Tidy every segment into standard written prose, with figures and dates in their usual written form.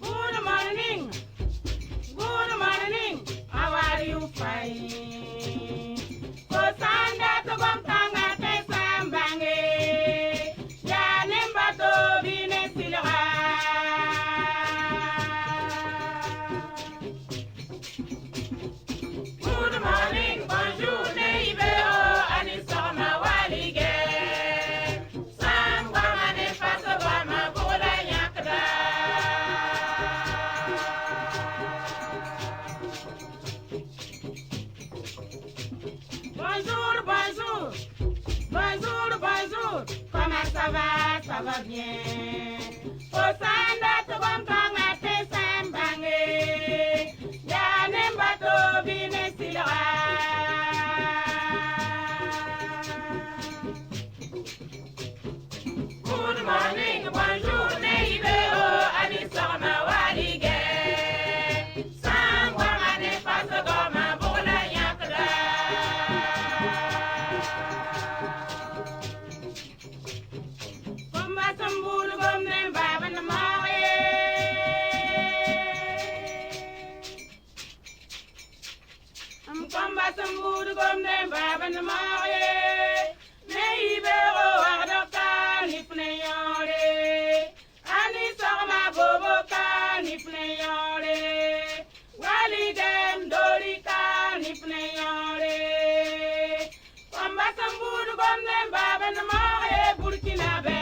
Good morning. Good morning. How are you fine? Kosanda to bamtanga te sambange. Ya nemba to bine silga. Good morning, bonjour, neibeo, anisoma walige. Samba mane faso bama bola yakda. Bonjour, bonjour, bonjour, bonjour. Comment ça va bien. Osanda to bamtanga te sambange. Ya nemba to bine silga. Good morning, bonjour, neibeo, anisoma walige. Sangwa mane faso goma bola yakda. Komba sambulu gomne baba na mawe. Komba sambulu gomne baba na mawe. Neibero ardoka nifne yore. Ani sorma bobo ka nifne yore. Walidem dorika nifne yore. Komba sambulu gomne baba na mawe Burkina be.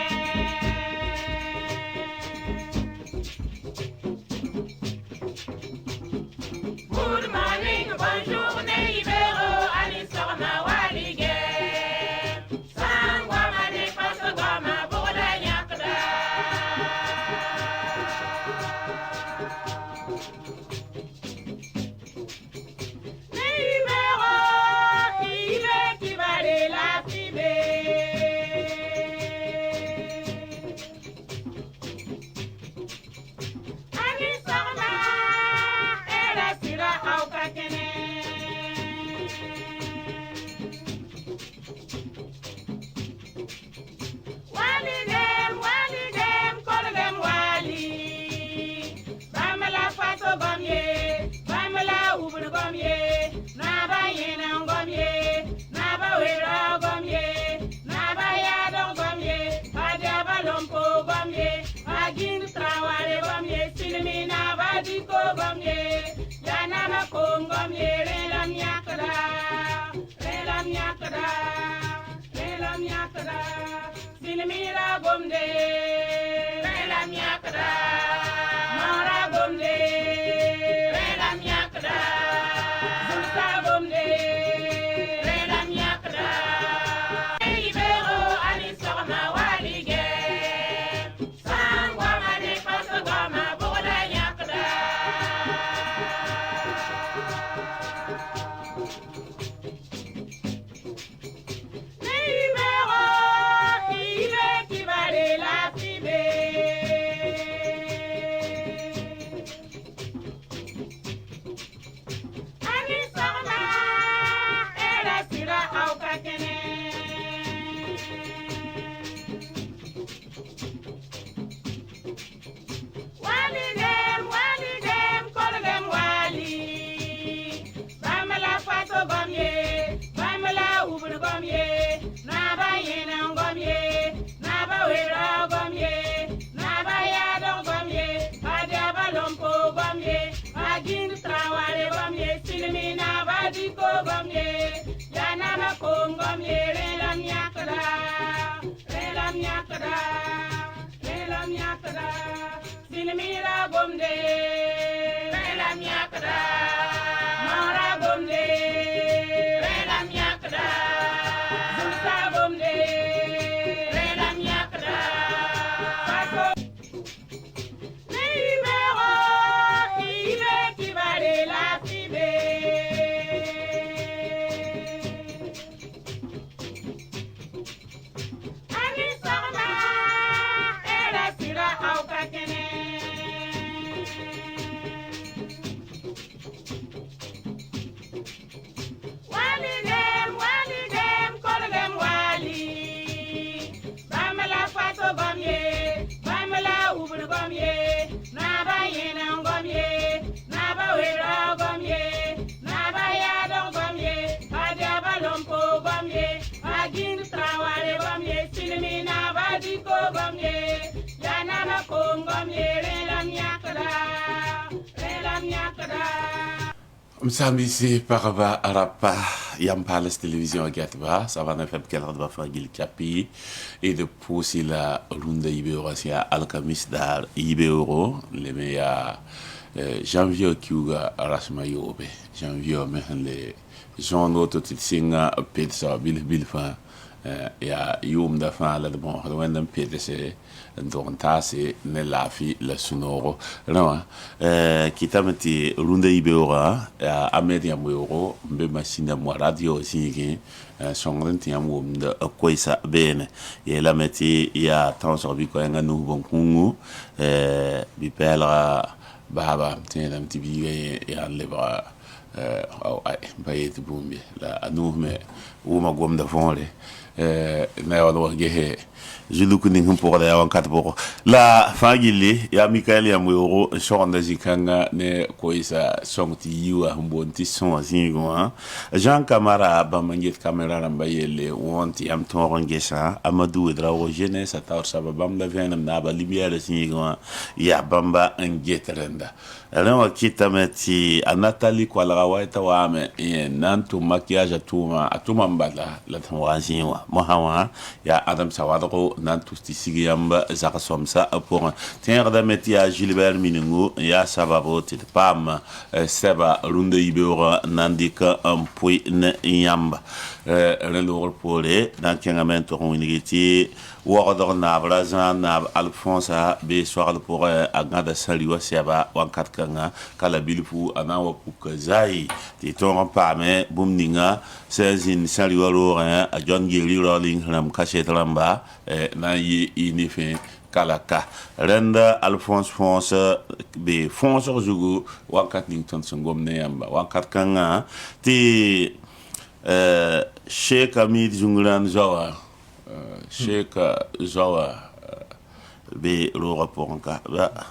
Good morning, bonjour, neibero, anisoma walige. Sangwa mane faso goma bola yakda. Neibero, ibe kibale la fibe. Anisoma, era sira au kakene. Walidem, walidem, kolgem wali. Bamala faso gomye, bamala ubur gomye. Naba yena gomye, naba wera gomye, naba yadon gomye. Adiaba lompo gomye, agin trawale gomye. Silmina badiko gomye, yanama kom gomye. Relam yakda, relam yakda, relam yakda. Silmira gomde, relam yakda. Mara gomde, relam yakda. Zulsa gomde, relam yakda. Neibero anisoma walige. Sangwa mane faso goma bola yakda. Neibero, ibe kibale la Msambi si paraba arapa yam palace télévision gatba ça va na feb kelar ba fagil kapi et de pousser la runda ibero sia alkamis dar ibero le meya janvier kiuga arasma yobe janvier mehle jondo to tsinga petsa bil fa ya yum da fa la bon wendam petse donc tasi ne lafi la sonoro non kitamati runda ibera amedia moyoro mbe machine mo radio sigi songrenti amum de koisa bene ye la meti ya tanso bi ko nga nu bon kungu bi pela baba tinam tibi ya leba au ai bayet bumbi la anu me uma gom da fonle na wado gehe juluku ni pour la wankat pour la fagili ya Michael ya mworo shonda jikanga ne koisa songti yiwa mbonti son azingo Jean Camara ba manget camera ramba yele wonti am torongesa Amadou Drawo jeunesse atar sababam da venam na ba lumière zingo ya bamba ngetrenda alors kitamati Nathalie kwala waita wame nantu maquillage atuma mbala la tanwazinwa mohawa ya Adam Sawadro nantu sigi yamba zaka somsa pour tenir da metia Gilbert Miningo ya sababo tit pam seba runda ibera nandika pui ne yamba relor pole dan kengamento ronigiti wordor na brazan na Alphonse be soir pour agada saliwa seba wankat kanga kala bilfu anawa pukazai ti ton pame bumninga sezin saliwa rorin a John Giri Rolling ram kachetramba na yi inife kalaka renda Alphonse Fonse be Fonse jugu wakat nington sungom ne yamba wakat kanga ti Sheikh Hamid Junglan Zawa Sheikh Zawa be lo raponka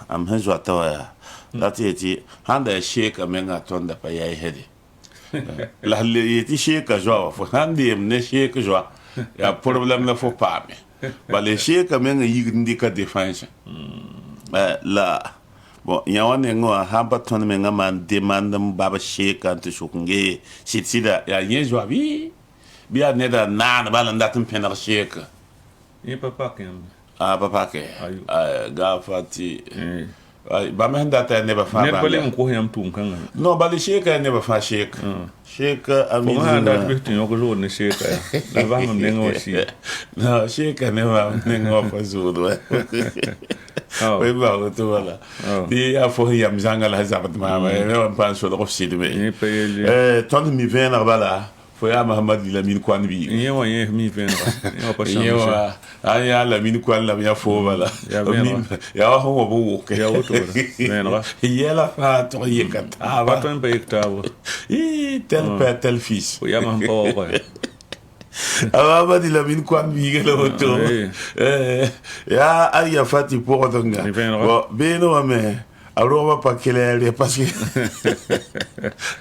am hezwa tawa lati handa Sheikh amenga tonda pa yai hedi la yeti Sheikh Zawa fo handi emne Sheikh Zawa ya problème la fo pas ba le Sheikh amenga yigndika défense la bon yawane ngo hamba ton menga man demande baba Sheikh ante shokunge sitsida ya yezwa bi a neda nan balanda tum penar Sheikh ye papa kem papa ke gafati ba men data ne ba fa ba ne bale ko yam tum kan no bale Sheikh ne ba fa Sheikh ami ko da bitin yo ko ne Sheikh la ba mun ne ngosi no Sheikh ne ba ne ngofa zudo oui bah tu voilà di a fo yam jangala zabat ma ne pas sur le refsid mais ton mi vient bala fo ya Muhammad Lamine Kwan bi yewa ye mi vient yo pas chance yewa aya Lamine Kwan la ya fo bala ya wa ho bo ke ya woto venra yela fa to yekata ba to be yekta tel père tel fils ya ma pa wa Muhammad Lamine Kwan bi ke woto ya aya fati pour donga bon beno me alors pas clair parce que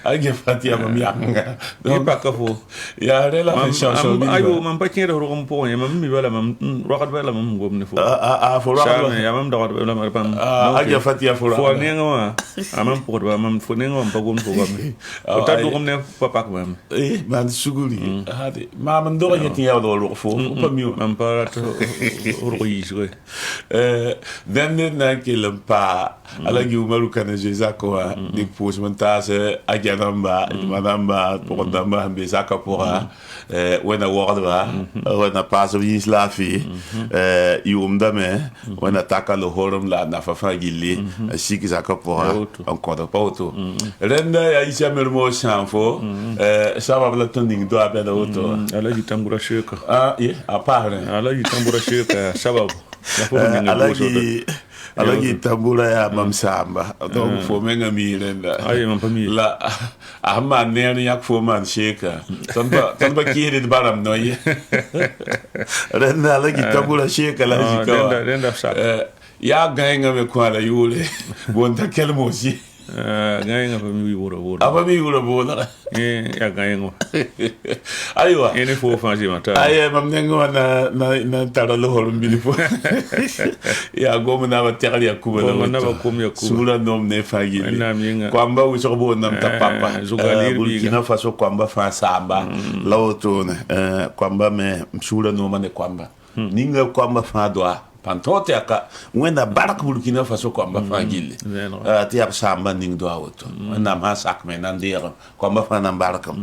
age fati am yanga donc pas ka fo ya rela chanson bi ayo man pa kire ro ko po mam mi wala mam rokat wala mam gom ne fo fo rokat ya mam dawat wala mam pam age fati ya fo fo ne ngwa amam pour ba mam fo ne ngwa pa gom fo gom ko ta do gom ne papa ko mam man suguri hade mam ndo yeti ya do fo pa mi mam pa to ro yisre dan na ke lampa ala gi umaru kana jeza ko dik pos montase ajanamba madamba pokondamba be zaka pora wena wordwa wena paso yin slafi yumda me wena takalo horum la na fafa gilli siki zaka pora encore de poto renda ya isa mermo chanfo sabab la tonding do abeda auto ala jitambura sheka a parle ala jitambura sheka sabab alagi tambula ya mamsamba donc fo menga mi renda ay mam pami la ahma ne yak fo man sheka tamba kiri baram noy renda alagi tambula sheka la jika renda sa ya ganga me kwa la yule bonta kelmosi Gayenga pa mi wuro. Aba mi wuro bola. Ya gayengo. Aywa. Ene fo fanji mata. Aye mam nengo na taralo holum bilifo. Ya gomu na ba terali ya kuba Gomu na ba kum ya kuba. Sura nom ne fagi. Na minga. Kwamba wisobo nam ta papa. Burkina Faso kwamba fa samba. Lawoto kwamba me sura no mane kwamba. Ninga kwamba fa doa. Pantote aka wenda barak Burkina Faso kwamba fa gille. Ti ap samba ning doa woto. Wenda ma sak me nan dero kwamba fa nan barakam.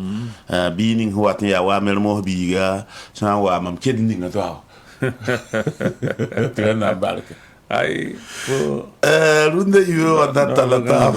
Bi ning huat ya wa mer mo biga sa wa mam ked ning doa. Tena baraka. Ai Runda yo anda talata.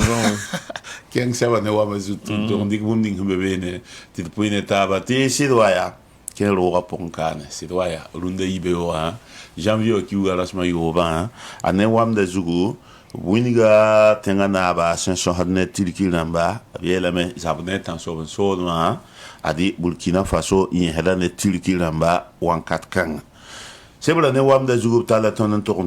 Keng sawa ne wa mazutu donc dik mum ning bebene ti puine taba ti sidwaya ken roga ponkane sidwaya runda ibe wa janvier ki u alasma yo ba ane wam da zugu winiga tenga na ba senso hadne tilki namba biela me zabne tan so ma adi Burkina Faso in hadane tilki namba wankat kan sebra ne wam da zugu tala ton to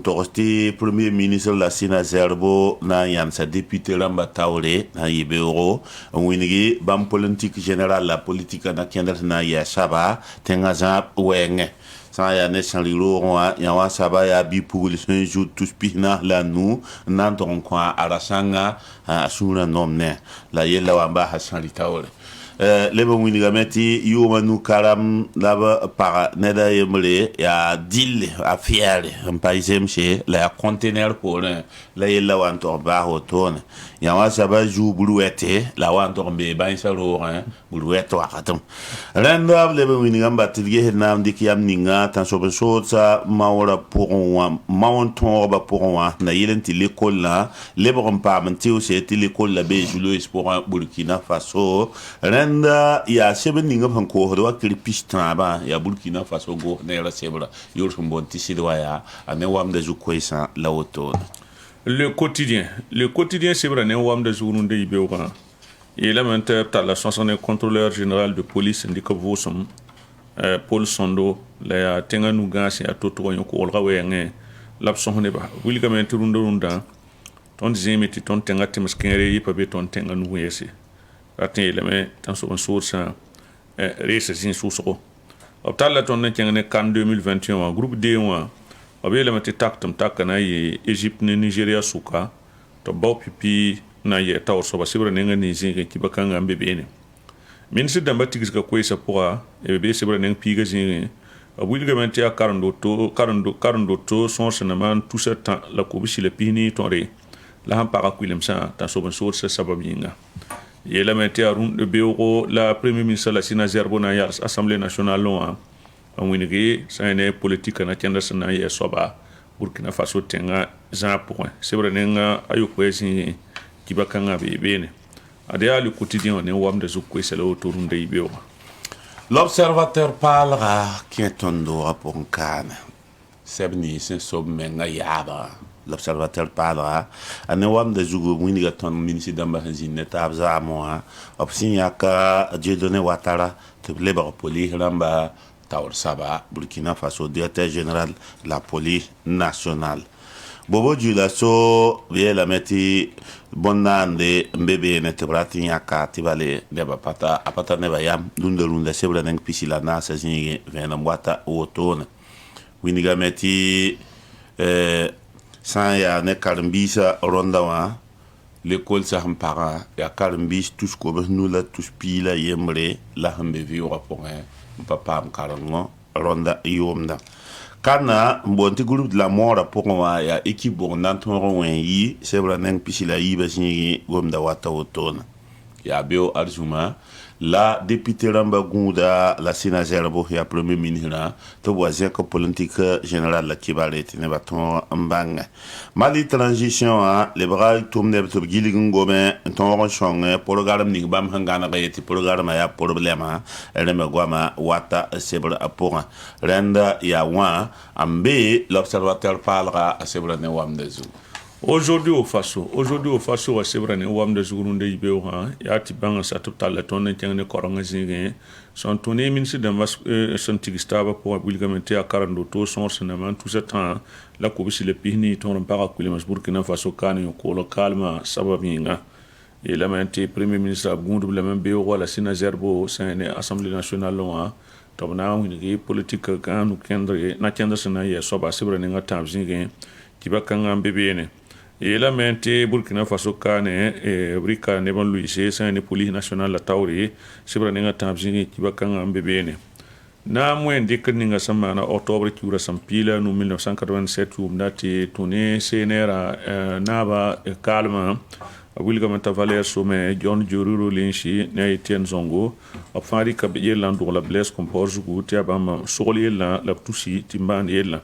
premier ministre la Sina Zerbo na yan sa député Ramba Taure na Ibero winigi bam politique général la politique na kendert na ya saba tenga za wenge sa ya ne sanliro wa ya wa saba ya bi pour le jour tous pina la nous nan ton kwa arasanga asura nomne la yela wamba hasan Taure leba winiga meti yuma nu karam laba para neda yemle ya dil a fiere un paisem che la conteneur pour la yela wan to ba hoton ya wa saba ju buluete la wan to be ban sa ro buluete wa katam renda leba winiga batige na ndiki yam ninga tan so sa mawra pour wa mawon ba pour wa na yelenti l'école la leba on pa menti o c'est l'école la be julo pour Burkina Faso renda ya sebe ninga fanko ho wa kiri pista ba ya Burkina Faso go ne la sebra yor bon tisidwa ya ane wam de jukoisa la auto le quotidien c'est vrai ne wam de journée ibeuka et là maintenant la chanson de contrôleur général de police ndika vosom Paul Sondo la tenga nu gasi atoto yon ko rawe nge lapson ne ba wili kamen runda ton zimiti ton tenga timskere yipa be ton tenga nu yesi atin eleme tan so source rese sin sousro optala ton ne tengene kan 2021 groupe D1 obele mate taktam takana ye Egypte ne Nigeria suka to baw pipi na ye taw so basibra ne ngani zinga kibakanga mbebene min se damba tigis ka koisa poa e be sebra ne piga zinga abuli ga mate karando to son senaman tout ce temps la ko bisi le pini tonre la han para kwilem sa tan so source sababinga et la matière de bureau la premier ministre la Sina Zerbo na ya assemblée nationale loin en winigi ça ne politique na tienda sana ya soba Burkina Faso tenga za point c'est vrai nenga ayo kwesi kibakanga bebene adia le quotidien ne wam de zukwe c'est le autour de ibeo l'observateur parlera qui est tondo pour un can sebni sen sob menga yaba l'observateur parlera ane wam de zugu winiga ton ministre d'amba hanzine tabza moa opsin yaka Dieudonné Ouattara te leba police ramba Taur Saba Burkina Faso directeur général de la police nationale bobo jula so vie la meti bonande mbebe ne tebrati yaka tibale deba pata apata ne bayam lunda sebra neng pisila na sa zingi vena mwata otona winiga meti san ya ne karmbisa ronda wa l'école sa hampara ya karmbis tous ko nula tous pila yemre la hambe viora point papa karango ronda yomda kana mbonti groupe de la mort pour wa ya équipe bon nanton wen yi sebra neng pisila yi basingi gomda wata otona ya bio arzuma la députée Ramba Gouda la Sina Zerbo ya premier ministre to voisin ko politique général la kibalete ne baton mbanga mali transition a le bral tourne to gili ngome ton chong programme ni bam hangana ga yeti programme ya problème ele me gwama wata sebra apora renda ya wa ambe l'observateur parlera à sebra ne wam dezu. Aujourd'hui au Faso, c'est vrai, ne wam de Zourounde Ibeo, ya tibanga sa total la tonne tienne koranga zingé, son tourné ministre de son tigistaba pour obligamenter à 42 tours, son sénaman, tout ce temps, la coubisi le pini, ton paraculimas Burkina Faso, Kani, Kolo, Kalma, Sabavinga. et la mainté premier ministre abgundu la même be wala sina zerbo sene assemblée nationale loa to na wini politique kan nu kendre na kendre sina ye so ba sibra ni ngata zinge tiba kan ambe ne et la mainté Burkina Faso kane e brika ne ban luise sene police nationale la tawri sibra ni ngata zinge tiba kan ambe ne na mwen dikir ninga sama na octobre kiura sampila no 1987 umdati tune senera naba kalma wilgamenta valer some John Jururu Linshi na Etienne Zongo afari ka yelan do la Blaise Compaoré guti abam soli la tusi timban yella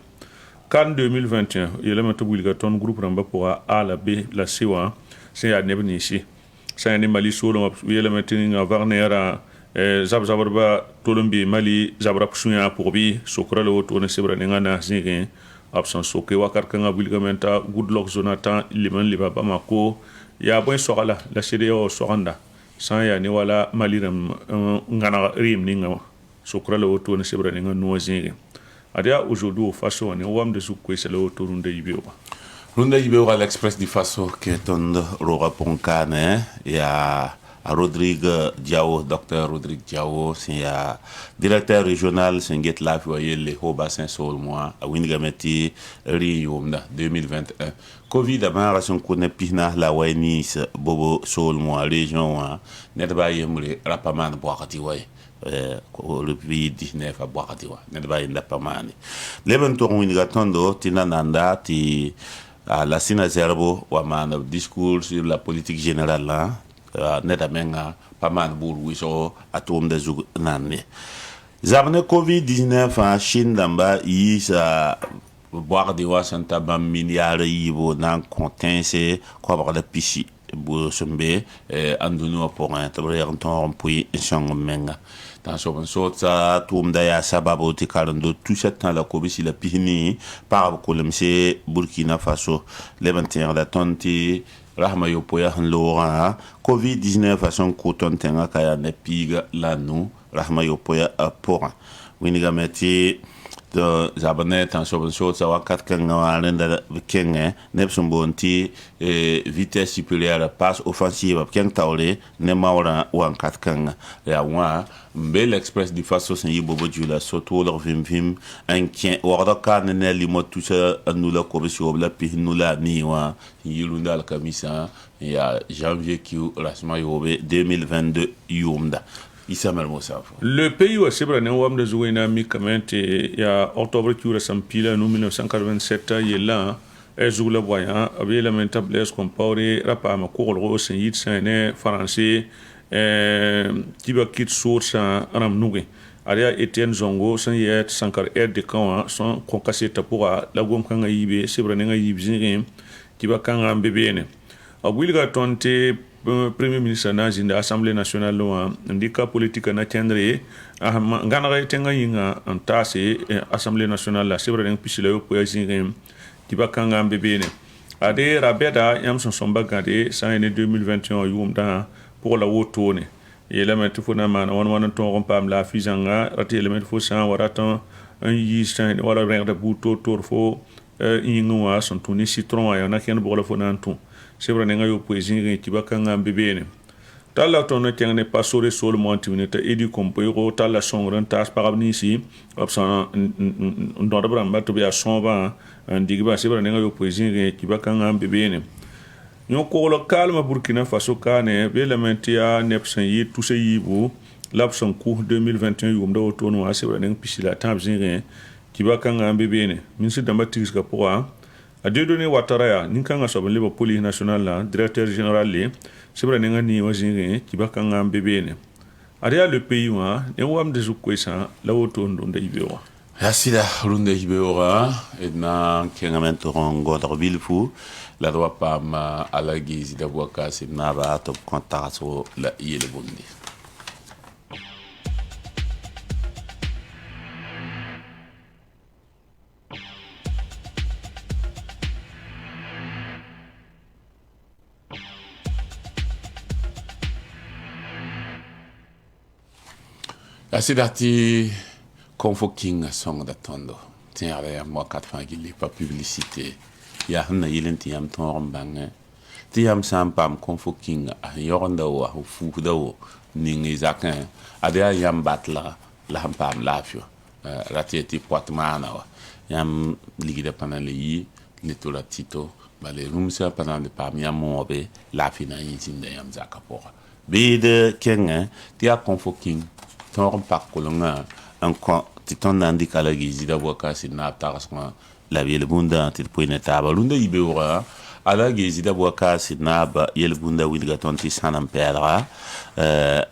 kan 2021 yelamenta wilgaton groupe ramba pour a la b la siwa c'est ya nebnishi c'est ni mali solo yelamenta ninga varnera zabzabarba tolombi mali zabrap suya pour bi sokra lo to ne sebra ngana zingin absent soke wakar kanga wilgamenta goodluck Jonathan liman liba bamako ya boy sokala la CEDEAO sokanda san ya ni wala mali ram ngana rim ninga sokra lo to ne sebra ngana no zingin adia aujourd'hui au faso ne wam de sukwe selo to runde ibio Runda Ibeo à l'Express du Faso qui est un Rora Poncane ya Rodrigue Diao, docteur Rodrigue Diao, c'est directeur régional Senget la foyer le haut bassin sol moi à Wingameti Riumda 2021. Covid a marre son connaît pina la Wainis Bobo sol moi région net ba yemre rapaman boakati way le pays 19 à boakati wa net ba inda pamani. Leben to Wingatondo tinananda ti la Sina Zerbo wa man discours sur la politique générale là neta menga paman buru wiso atom de zug nanne zabne covid-19 en Chine damba isa boire de wa santa bam milliard yibo nan contense ko ba da pichi bu sombe andunu pour un tabrer ton puis chang menga dans so ça tom da ya sababu ti kalando tout ce temps la covid si la pini par ko lemse Burkina Faso le 21 la tonti rahma yo poya han lora covid-19 façon koton tenga kaya ne piga lanu rahma yo poya pora winiga meti de zabanet en so sa wakat kanga walenda kenge nepsum bonti vitesse supérieure passe offensive keng tawle ne mawra wan kat kanga ya wa bel express du faso sen yibobo jula soto leur vim un kien warda kan ne limo tout ça nous la commission la pi nous la ni wa yilunda al kamisa ya janvier qui rasma yobe 2022 yumda. Le pays où c'est vrai wam de Zouina Mikamente ya octobre qui ura sampila en 1987 yela Zoula voyant avec la mentable Blaise Compaoré rapa ma courro sen yit sen français qui va quitter source ram nouge aria Etienne Zongo sen yet sankar de kan son concassé tapura la gom kanga yibe c'est vrai nga yibzin qui va kanga mbebene abwilga tonte premier ministre na jinda assemblée nationale loa ndika politique na tendre ngana tenga yinga antase assemblée nationale la sebre ng pisile yo poya zingem tiba kanga mbebene ade rabeda yam son somba gade sa ene 2021 yumda pour la wotone element fo na mana wan ton pam la fizanga rat element fo sa waratan un yistan wala rende buto torfo yinga son tuni citron ya na ken bola fo nan ton c'est vrai nga yo poésie qui va kanga mbebene tala tonne tengene pasore sol montineta edi kompoiro tala songran tas parabni si opsan ndora bramba to bia sonba ndigba c'est vrai nga yo poésie qui va kanga mbebene nyo ko lo calme Burkina Faso kane belementia nepsen yi tout ce yibu l'abson coup 2021 yumda otono c'est vrai nga pisila tamzin qui va kanga mbebene minsi damba tiska pour a deux données Ouattara ninkanga sobe le police nationale la directeur général le sebra ninga ni wazine kibakanga mbebene aria le pays wa ne wam de zukwesa la woto ndonde ibewa Asida runde ibeora edna kengamento rongo darbilfu la doit pas ma à la guise de boaka simnara top contact sur la yele bondi. Asidati convoking song d'atondo. Tiens, moi, 4 ans, il n'est pas publicité. Il y a un yelenti am ton bang. tɩ yãmb sã n paam kõn-fo kĩnga a sẽn yõgenda wo a sẽn fuusda wo ning y zakẽ ad yaa yãmb batlga la sẽn paam laafɩ ra tɩ tɩ poat maana wa yãmb ligda pa na le yi le tora tɩto bala rũmsã pa na le paam yãmb wõbe laafɩ na n yẽ zĩnda yãmb zakã pʋga bɩɩd kẽngẽ tɩ yaa kõn-fo kĩng tõog n pak kolengã n kõ tɩ tõnd na n dɩka la gɩɩzɩda boka sɩd naab tagsgã la b yel-bũndã tɩ d poe taaba rũndã yibeoogã ala gɩɩzɩda boka sɩd naab yel-bũndã wilga tõnd tɩ sãn n pɛɛlga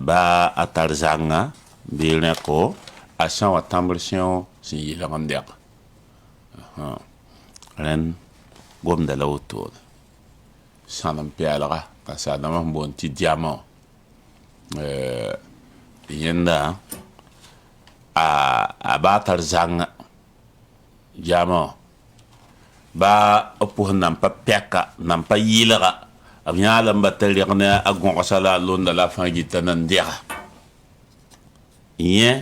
ba a tar zãnga bɩ rẽko a sã wa tãmbr sẽo sẽn yɩlg n dɛg rẽnd gomda la wotone sãn n pɛɛlga nansaadãmã sẽn boond tɩ diamã yẽnda a ba tar zãnga diamã ba pʋs nan pa pɛka nan pa yɩlga b yãa la n ba ta reg ne a gõgsa la a londa la a fãa gɩta nan dɛga yẽ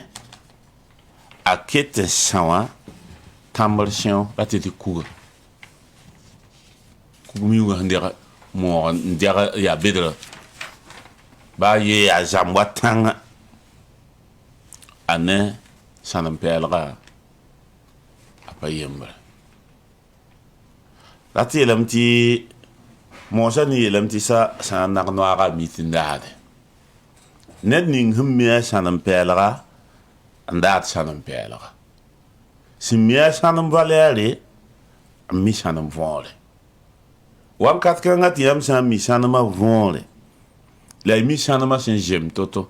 a ket n sã wã tãmbr sẽo ra tɩ tɩ kuga kug-miuugã sẽn dɛg moog n dɛg yaa bedra ba ye a zãmb wa tãngã a ne sãn n pɛɛlga a pa yembre ra tɩ yeelame tɩ moosã ne yeelame tɩ sã n nag noaagã a mi tɩ n daade ned ning sẽn mi a sãn n pɛɛlga n daad sãn n pɛɛlga sẽn mi a sãn n valɛɛre n mi sãn n võore wakat kãngã tɩ yãmb sã n mi sãnemã võore la y mi sãnemã sẽn zem to-to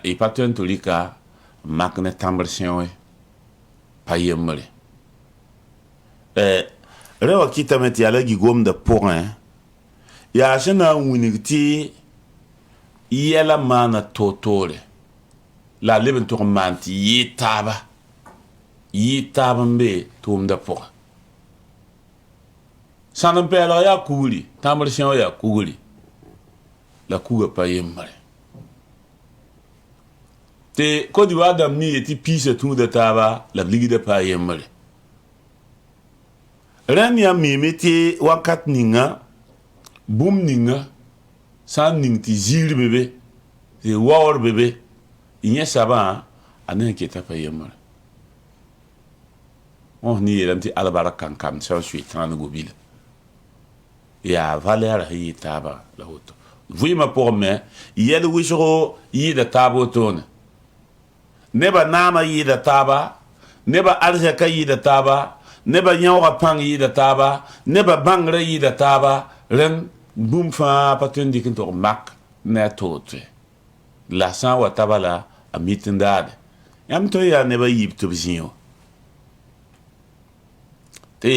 y pa tõe n tɩ rɩka n mak ne tãmbr sẽo pa yembre rẽ wa kɩtame tɩ yaa la gi-gomda pʋgẽ yaa sẽn na n wilg tɩ yɛla maana toor-toore la a leb n tʋg n maan tɩ yɩɩ taab n be tʋʋmdã pʋgẽ sãn n pɛɛlg yaa kugri tãmbr sẽo yaa kugri la kuga pa yembre tɩ Côte-d'Ivoire dãmb ne ye tɩ piisã tũuda taaba la b ligda pa yembre rẽnd yãmb miime tɩ wakat ninga bũmb ninga sã n ning tɩ ziir be be tɩ waoor be be yẽ sabã a ne n keta pa yembreõs ne yeelame tɩ albark kãn-kam sã n soe tãaneg bila yaa valɛɛrã sẽn yɩ taaba la woto vɩɩmã pʋgẽ me yɛl wɩsgo yɩɩda taab wotone neba naamã yɩɩda taaba neba arzɛka yɩɩda taaba neba yãooga pãng yɩɩda taaba neba bãngrã yɩɩda taaba rẽnd bũmb fãa pa tõe n dɩk n tʋg mak ne a toote la sã n wa taba la a mit n daade yãmb tõe yaa neba yib tɩ b zĩo tɩ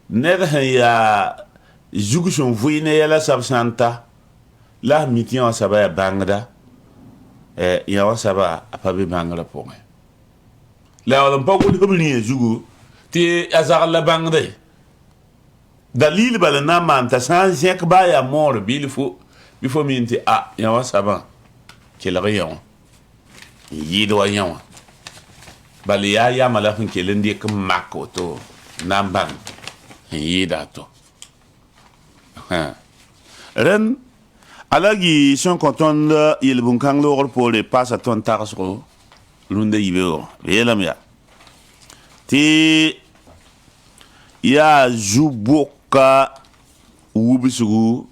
ned sẽn yaa zug sẽn vɩɩ ne yɛla sab sã n ta la a mit yã wã saba yaa bãngda yã wã saba a pa be bãngrã pʋgẽ la yaool n pa gʋlsb rĩã zugu tɩ a zagl la bãngda ye dalil bala na n maan t'a sã n zẽk baa yaa moore bɩ fo min tɩ yã wã sabã kelg yã wã n yɩɩd wa yã wã bala yaa yama la sẽn kell n dɩk n mak woto na n bãng n yɩɩda a to rẽnd alagi sẽn kõ tõnd yel-bũn-kãng loogr poore paasa tõnd tagsgo rũndã yibeoogẽ b yeelame yaa tɩ yaa zu-boka wubsgu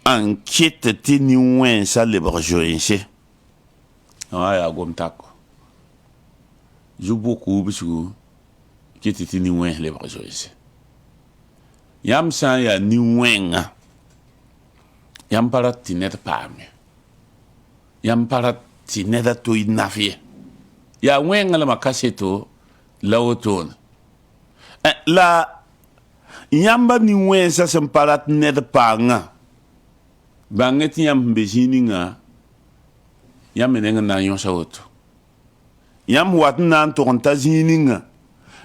n ket tɩ nin-wẽnsã lebg zoeense wã yaa gom tako zu-bok wubsgu ket tɩ nin-wẽns lebg zoeense yãmb sã n yaa nin-wẽngã yãmb pa rat tɩ ned paame yãmb pa rat tɩ ned a toy naf ye yaa wẽnglmã kaseto la wotone la yãmba nin-wẽnsã sẽn pa rat ned paangã bãngẽ tɩ yãmb sẽn be zĩig ninga yãmb me neng n na n yõsa woto yãmb wat n na n tʋg n ta zĩig ninga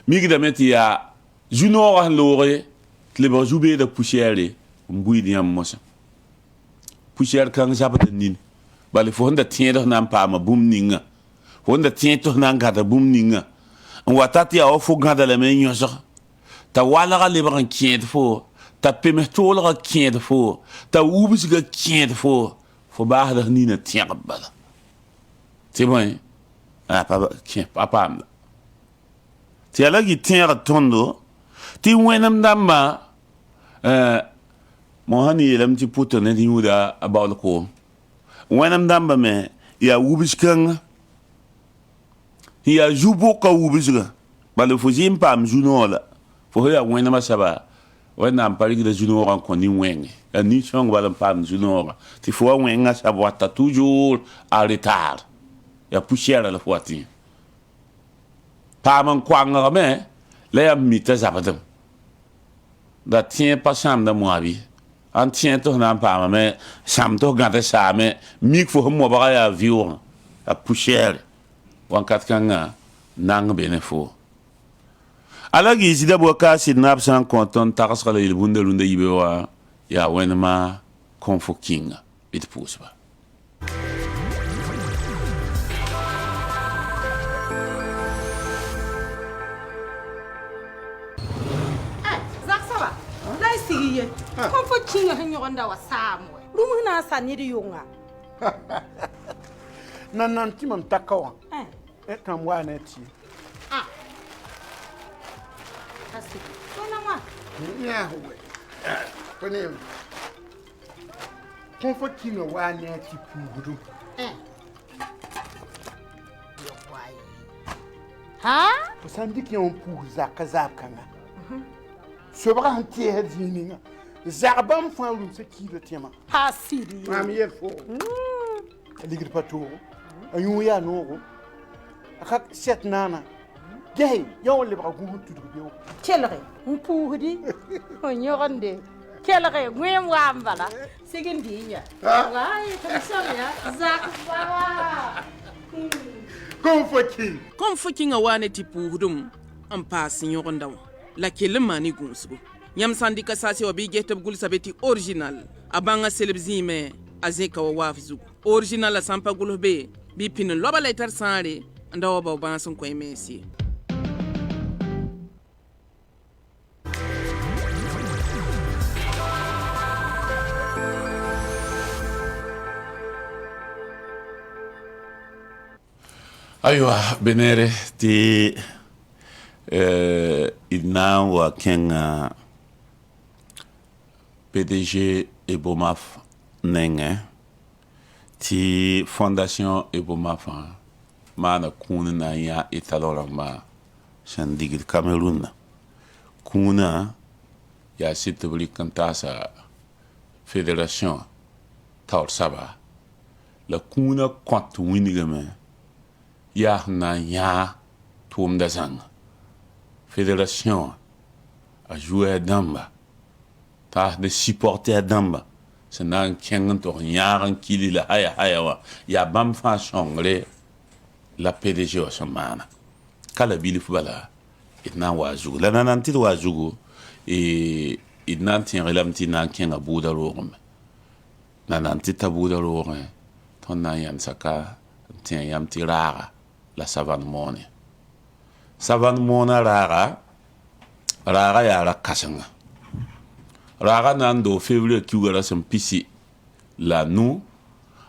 migdame tɩ yaa zu-noogã sẽn looge tɩ lebg zu-beeda pusiɛɛre n buiid yãmb mosã pusiɛɛr kãng zabd n nin bala fo sẽn da tẽed f na n paama bũmb ninga fo sẽn da tẽed tɩ f na n gãda bũmb ninga n wa ta tɩ yaa wa fo gãda lame n yõsg t'a walga lebg n kẽed fo t'a peme tolga kẽed fo t'a wubsga kẽed fo baasda nina tẽg bala tɩ bõe pa paamda tɩ yaa la gɩ tẽeg tõndo tɩ wẽnem dãmba mo sãn yeelame tɩ pʋtã ned yũuda a baool koom wẽnem dãmba me yaa wubs-kãngã yaa zu-bʋka wubsga bala fo zɩ n paam zu-noola fo sã yaa wẽnemã saba wẽnnaam pa rigda zu-noogã n kõ nin-wẽnge yaa nin-sõng bala n paam zu-noogã tɩ fo wa wẽngã sab wata toujours a retard yaa poussière la fo wa tẽ paam n koangame la yaa mi t'a zabdem da tẽ pa sãamda moabi an tẽ tɩ f na n paamame sãm tɩ f gãd saame mik fo sẽn mobga yaa vɩʋʋgã yaa poussière wãnkat kãngã nang be ne fo ala gi sida bo ka sɩd naab sã n kõ tõnd tagsga la yel-bũnda rũndã yibe wã yaa wẽnemã kõ fo kĩnga bɩ tɩ pʋʋsba sigi ye ko fo kinga han yogonda wa samwe rumu na sanni di yonga nan ti mam takawa tam wa na ti kasi sona wa ya we ko ne ko fo kinga wa na ti pugudu ha ko sandiki on pugu zakazakanga sobra han tɩɛs zĩig ninga zag bãmb fãa rũmsã kiidã tẽma ha sidi mam yel fo a ligd pa toogo a yũu yaa noogo a ka sɛt naana gɛsy yã wa lebga gũus tudg beo kelge n puusdi n yõgende kelge wẽn waam bala sigin dinya waay tɩ sõmya zak baba kom fo kĩngã waa ne tɩ puusdum n paas yõgenda wã la kell n maan y gũusgo yãmb sãn dɩka saase wa bɩ ges tɩ b gʋlsa be tɩ original a bãngã selb zĩime a zẽka wa waaf zugu original a sãn pa gʋls be bɩ pĩn n loaba la y tar sãare n da wa bao bãas n kõ y mees ye aywa benere tɩ d na n wa kẽnga PDG EBOMAF nengẽ tɩ fondation EBOMAF maana kũun na n yã étalg rãmbã sẽn digd Cameroun kũunã yaa sɩd tɩ b rɩk n taasa fédération taoor saba la kũunã kõt wingame yaa sẽn na n yã tʋʋmda zãnga fédération a joué dãmba t'a de supporter dãmba sẽn na n kẽng n tog n yãag n kili la haya wã yaa bãmb fãa sõngre la PDG wã sẽn maana kala bilf bala d na n wa zugu la na n tɩ d wa zugu d na n tẽeg lame tɩ na n kẽnga buudã roogame na n tɩ ta buudã roogẽ tõnd na n yãmsaka n tẽ yãmb tɩ raaga la savan moone savan moona raaga yaa ra kãsenga raaga na n doo février kiuga ra sẽn pisi la nu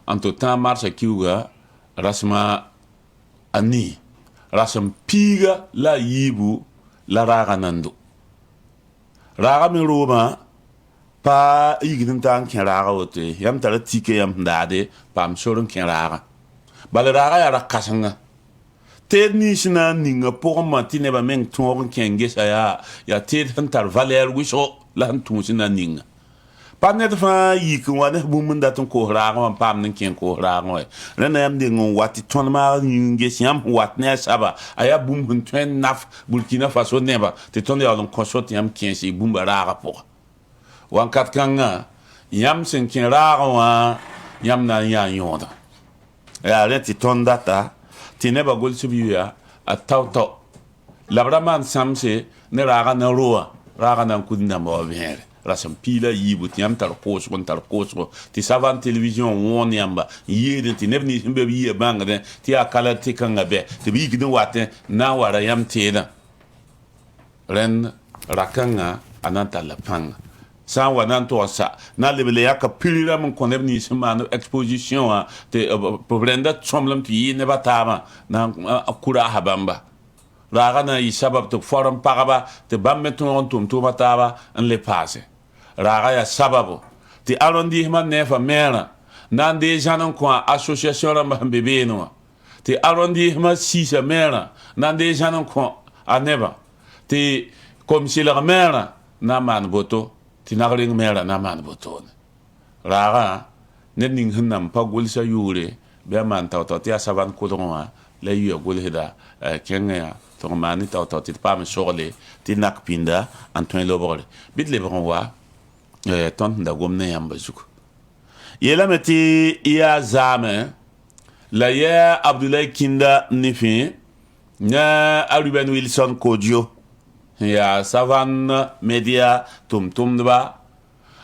n tɩ tãag marsã kiuga rasma a nii ra sẽn piiga la a yiibu la raaga nan do raaga me roomã pa yigd n taa n kẽ raaga woto yãmb tara tike yãmb sẽn daade paam sor n kẽ raaga bala raaga yaa ra kãsenga teed nins na n ninga pʋgẽ tɩ nebã meng tõog n kẽ n gesa yaa teed sẽn tar valɛɛr wɩsgo la sẽn tũus na ninga pa ned fãa yik n wa ne bũmb n dat n koos raagẽ wã n paamd n kẽ n koos raagẽ wã rẽnna yãmb deng n wat tɩ tõnd maag yĩng n ges yãmb sẽn wat ne a saba a yaa bũmb sẽn tõe n naf burkina faso nebã tɩ tõnd yaool n kõ sot yãmb kẽes y bũmba raagã pʋga wãnkat kãngã yãmb sẽn kẽ raagẽ wã yãmb na n yaa yõoda yaa rẽ tɩ tõnd data tɩ nebã golsb yaa a tao la b ra maan sãmse ne raagã na roa raagã na n kud dãmba wa vẽere ra sẽn piila yiibu tɩ yãmb tar koosgo n tar koosgo tɩ savan television wõon yãmba n yeedẽ tɩ neb nins sẽn be b yia bãngdẽ tɩ yaa kala tɩ kãngã bɛ tɩ b yikd n watẽ na n wara yãmb teedã rẽnd ra-kãngã a na n tall pãnga san wa nan to sa na le le ya ka pilira mun ko ne ni sama exposition a te problème somlam ti ne batama na kura habamba raga na yi sabab to forum pagaba te bamme ton tum mataba en le passe raga ya sababu ti arrondissement nefa mera nan de janan ko association ramba bebe no ti arrondissement 6 mera nan de janan ko aneba ti commissaire mera na man boto ti nagring mera na man boto raga ne ning hinam pagul sa yure be man taw ti asaban ko donwa le yu gol hida kenya to mani taw ti pa me sorle ti nak pinda Antoine Lobore bit le bon wa ton da gomne yamba zuko yela meti ya zame la ya Abdoulaye Kinda nifi na Ruben Wilson Kodio ya Savan Media tum ba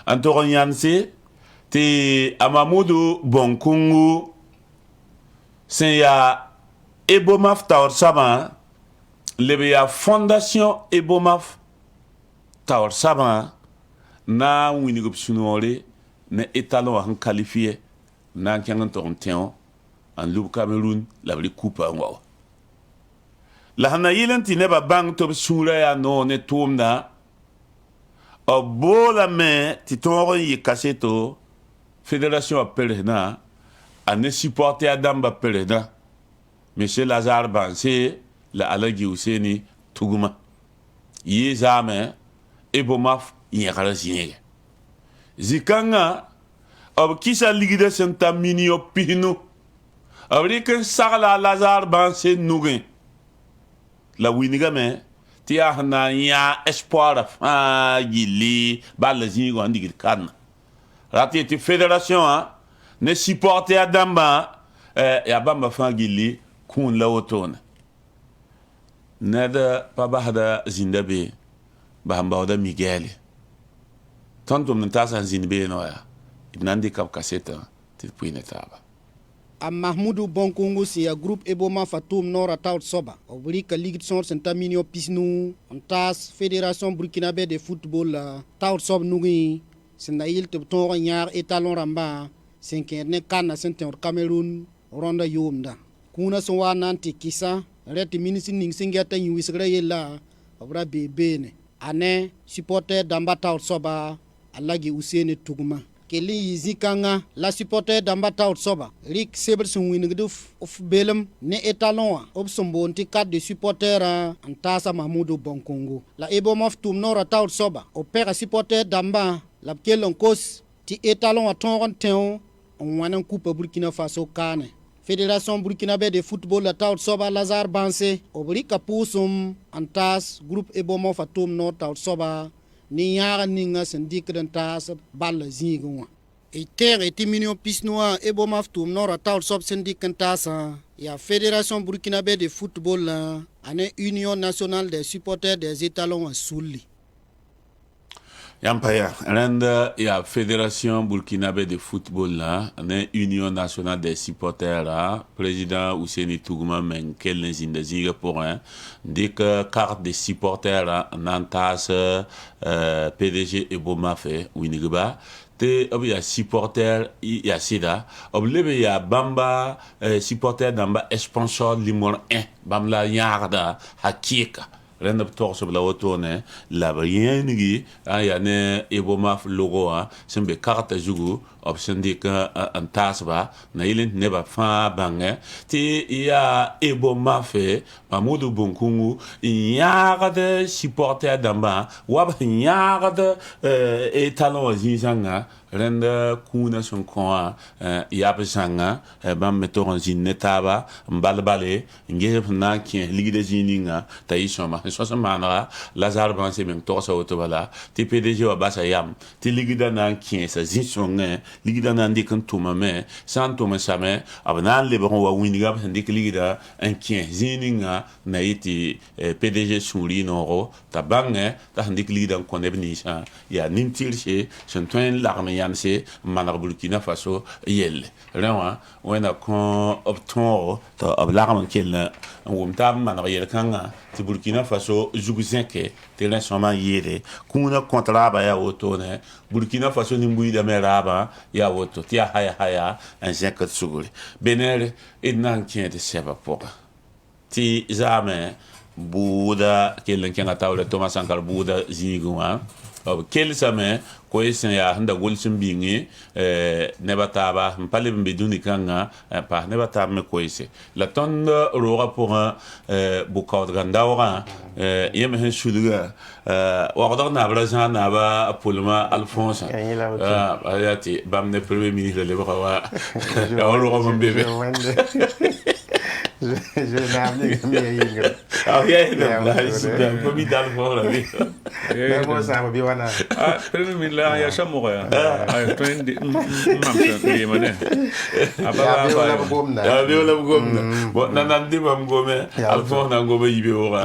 antoron yansi ti Amamudu Bonkungu sen ya Ebomaf Tawar Sama lebe ya Fondation Ebomaf Tawar Sama na winigup sunore na étalon en qualifié na kyangan torontion en lub Cameroun la bri coupe en la hana yilanti ne ba bang to sura ya no ne tumna o bola me ti toro yi kaseto fédération appelé na a ne supporter adam ba pelena monsieur Lazare Bansé la alagi Ouseni Tuguma yi zame Ebomaf yekara zinege zikanga ob kisa ligide senta minio pinu abriken sagla Lazare Bansé nugen la winiga me ti ahna ya espoir gili bal zingo andigir kan rati ti fédération ne supporter adamba ya bamba gili kun la otone nada pabahda zindabe bahamba da Miguel tanto mntasa zinbe no ya nandi kap kaseta ti puine taba a Mahmoudou Bonkungu si a groupe Eboma Fatoum Nora Taut Soba obrika Ligue Sor Sentaminio Pisnu ontas Fédération Burkinabé de football Taut Sob nugi senail te ton nyar étalon ramba 5 kana sentor Cameroun ronda yomda kuna so wananti kisa reti ministre ning singata yuisra yella obra bebene ane supporter d'amba Taut Soba alagi Ouseni Tuguma keli yizikanga la supporter d'amba Taut Soba rik seber sun winigdu of belem ne étalon ob sombonti cadre de supporter en tasa Mahmoudou Bonkungu la Ebomaf Tum Nora Taut Soba o père supporter d'amba la kelon kos ti étalon a ton teon on wanan coupe Burkina Faso kane Fédération Burkinabé de football la Taut Soba Lazare Bansé obrika pusum antas groupe Ebomaf Tum Nora Taut Soba ni yara ninga sendik den tas bal zingo e terre et minion pisnoa Ebomaf Tum Nora Taut Soba sendik tas ya Fédération Burkinabé de football ane Union nationale des supporters des étalons à Souli Yampaya, renda ya Fédération Burkinabé de football là, ne Union nationale des supporters là, président Ouseni Tuguma menkel nezindaziga pour un, dès que carte des supporters là, nantas PDG Ebomaf winigba, te ob ya supporter ya sida, ob lebe ya bamba supporter d'amba sponsor limon 1, bamla yarda hakika. Renda torso la otone la briengi ya ne Ebomaf logo sembe carte jugu obsendika antasba na ilin neba fa bange ti ya Ebomaf Mahmoudou Bonkungu yagade supporter d'amba wab yagade étalon zinzanga renda kuna son kwa yabsanga bam meton zinetaba mbalbale ngef na ki ligide zininga taisoma so manara Lazare Bansé men torso otobala ti PDG wa basa yam ti ligida na ki sa zinsonge ligida na ndik n tʋma me sã n tʋm same b na n lebg n wa wĩndga b sẽn dɩk ligda n kẽ zĩig ninga na yɩ tɩ pdg sũuri noogo t'a bãngẽ t'a sẽn dɩk ligda n kõ neb ninsã yaa nin-tɩrse sẽn tõe n lagem yãnse n maneg burkina faso yelle rẽ wã wẽna kõ b tõogo tɩ b lagem n kell n wʋm t'a b maneg yel-kãngã tɩ burkina faso zug zẽke tɩ rẽ sõma n yeele kũunã kõt raaba yaa wotone burkina faso nin-buiidame raabã yaa woto tɩ yaa haya n zẽk d sugre beneer d na n kẽed sɛba pʋga tɩ zaame buuda kell n kẽngã taoolã toma sãnkar buuda zĩigẽ wã b kelsame koy sẽn yaa sẽn da gols n bĩnge nebã taaba n pa leb n be dũni kãngã paas nebã taab me koyse la tõnd roogã pʋgẽ bʋ-kaoodgã n daoogã yẽ me sẽn sudga wagdg naab ra zãag naaba pʋlmã alphonse yaa tɩ bãmb ne premier ministre lebga wa roogã n be be premier ministre ya samog ya tõe mam sẽn leema ne beola b gomda na nan dɩ mam gome alphonse na n goma yibeoogã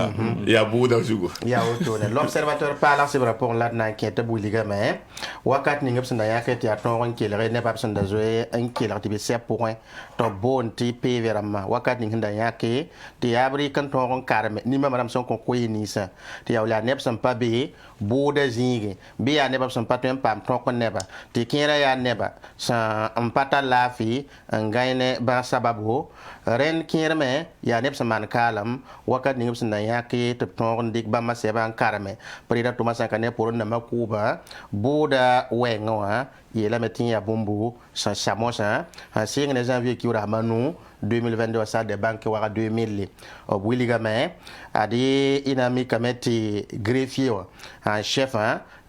yaa buuda zugu yaa wotone l'observateur paalg sebrã pʋgẽ la d na n kẽ tɩ b wilgame wakat ning b sẽn da yãk tɩ yaa tõog n kelge nebã b sẽn da zoe n kelg tɩ be sɛb pʋgẽ tɩ b boond tɩ pv rãmbã wakat ning sẽn da yãke tɩ yaa b rɩk n tõog n karme nimame rãmb sẽn kõ koe ninsã tɩ yaa yaa neb sẽn pa be bʋʋda zĩige bɩ yaa nebã sẽn pa tõe n paam tõk nebã tɩ kẽera yaa nebã sẽn n pa tar laafɩ n gãe ne bãag sababo rẽnd kẽerme yaa neb sẽn maan kaalem wakat ning b sẽn da yãke tɩ b tõog n dɩk bãmba sɛbã n karme prɩda tʋma sã n ka ne pʋrẽ nambã kʋʋbã bʋʋda wɛɛngẽ wã yeelame tɩ n yaa bũmbu sẽn sa mosã sẽn sɩng ne janvier kiu rahmanu 2022 sa de banque waga 2000 b wilgame ad-y ina mikame tɩ greffier wã n chef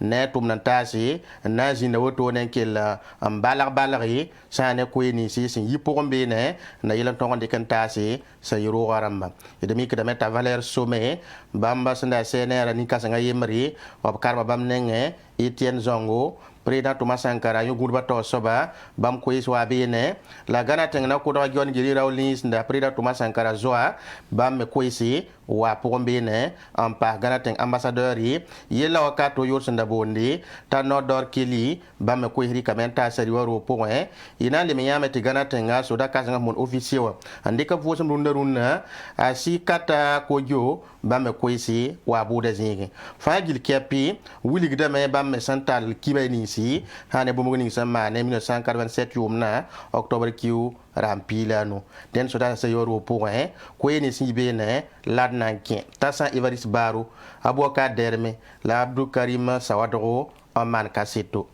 ne tʋmd n taase n na n zĩnda wotone n kell n balg-balge sã ne koe ninsi sẽn yi pʋgẽ beene na yel n tõg n dɩk n taase sẽn yɩ roogã rãmba d mikdame t'a valeur some bãmba sẽn da cnr nin-kãsengã yembre b karma bãmb nengẽ etienne zongo président Thomas Sankara yõ gũdbã tao soaba bãmb koees waa beene la gana tẽng na kʋdg John Geri Rawlings da président Thomas Sankara zoa bãmb me koeese waa pʋgẽ beene n paas gana tẽng ambassadeur ye yella wakat to yor sẽn da boonde t'a Nodor Kelly bãmb me koees rɩkame n taasa rɩ wa roog pʋgẽ y na n lem yãme tɩ gana tẽnga soda kãsengã mon officier wã n dɩk b vʋʋsem rũndã a sɩ-kata Kodjo bãmb me koeese waa bʋʋda zĩigẽ fãa gil kɛpɩ wilgdame bãmb me sẽn tall kiba ninsi sã ne bũmb ning sẽn maane 1987 yʋʋmna octobre kiu rampila no den soda sa yor wo pʋgẽ koe ne sĩ beene la d na n kẽ t'a sã Evariste Baro Aboubacar Derme la Abdou Karim Sawadgo n maan kaseto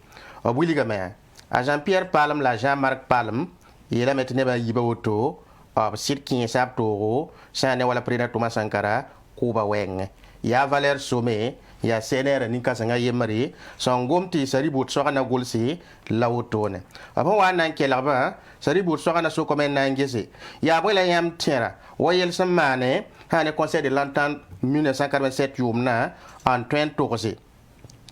b wilgame a Jean-Pierre Palm la Jean-Marc Palm yeelame tɩ nebã yiba woto b sɩd kẽesa b toogo sã ne wala président Thomas Sankara kʋʋba wɛɛngẽ yaa Valère Some yaa CNR nin-kãsengã yembre sẽn gom tɩ sari bʋʋd soagã na gʋlse la wotone b sẽn wa n na n kelgbã sari bʋʋd soagã na sokame n na n gese yaa bõe la yãmb tẽra wa yel sẽn maane sã ne conseil de l'entente 1987 yʋʋmna n tõe n togse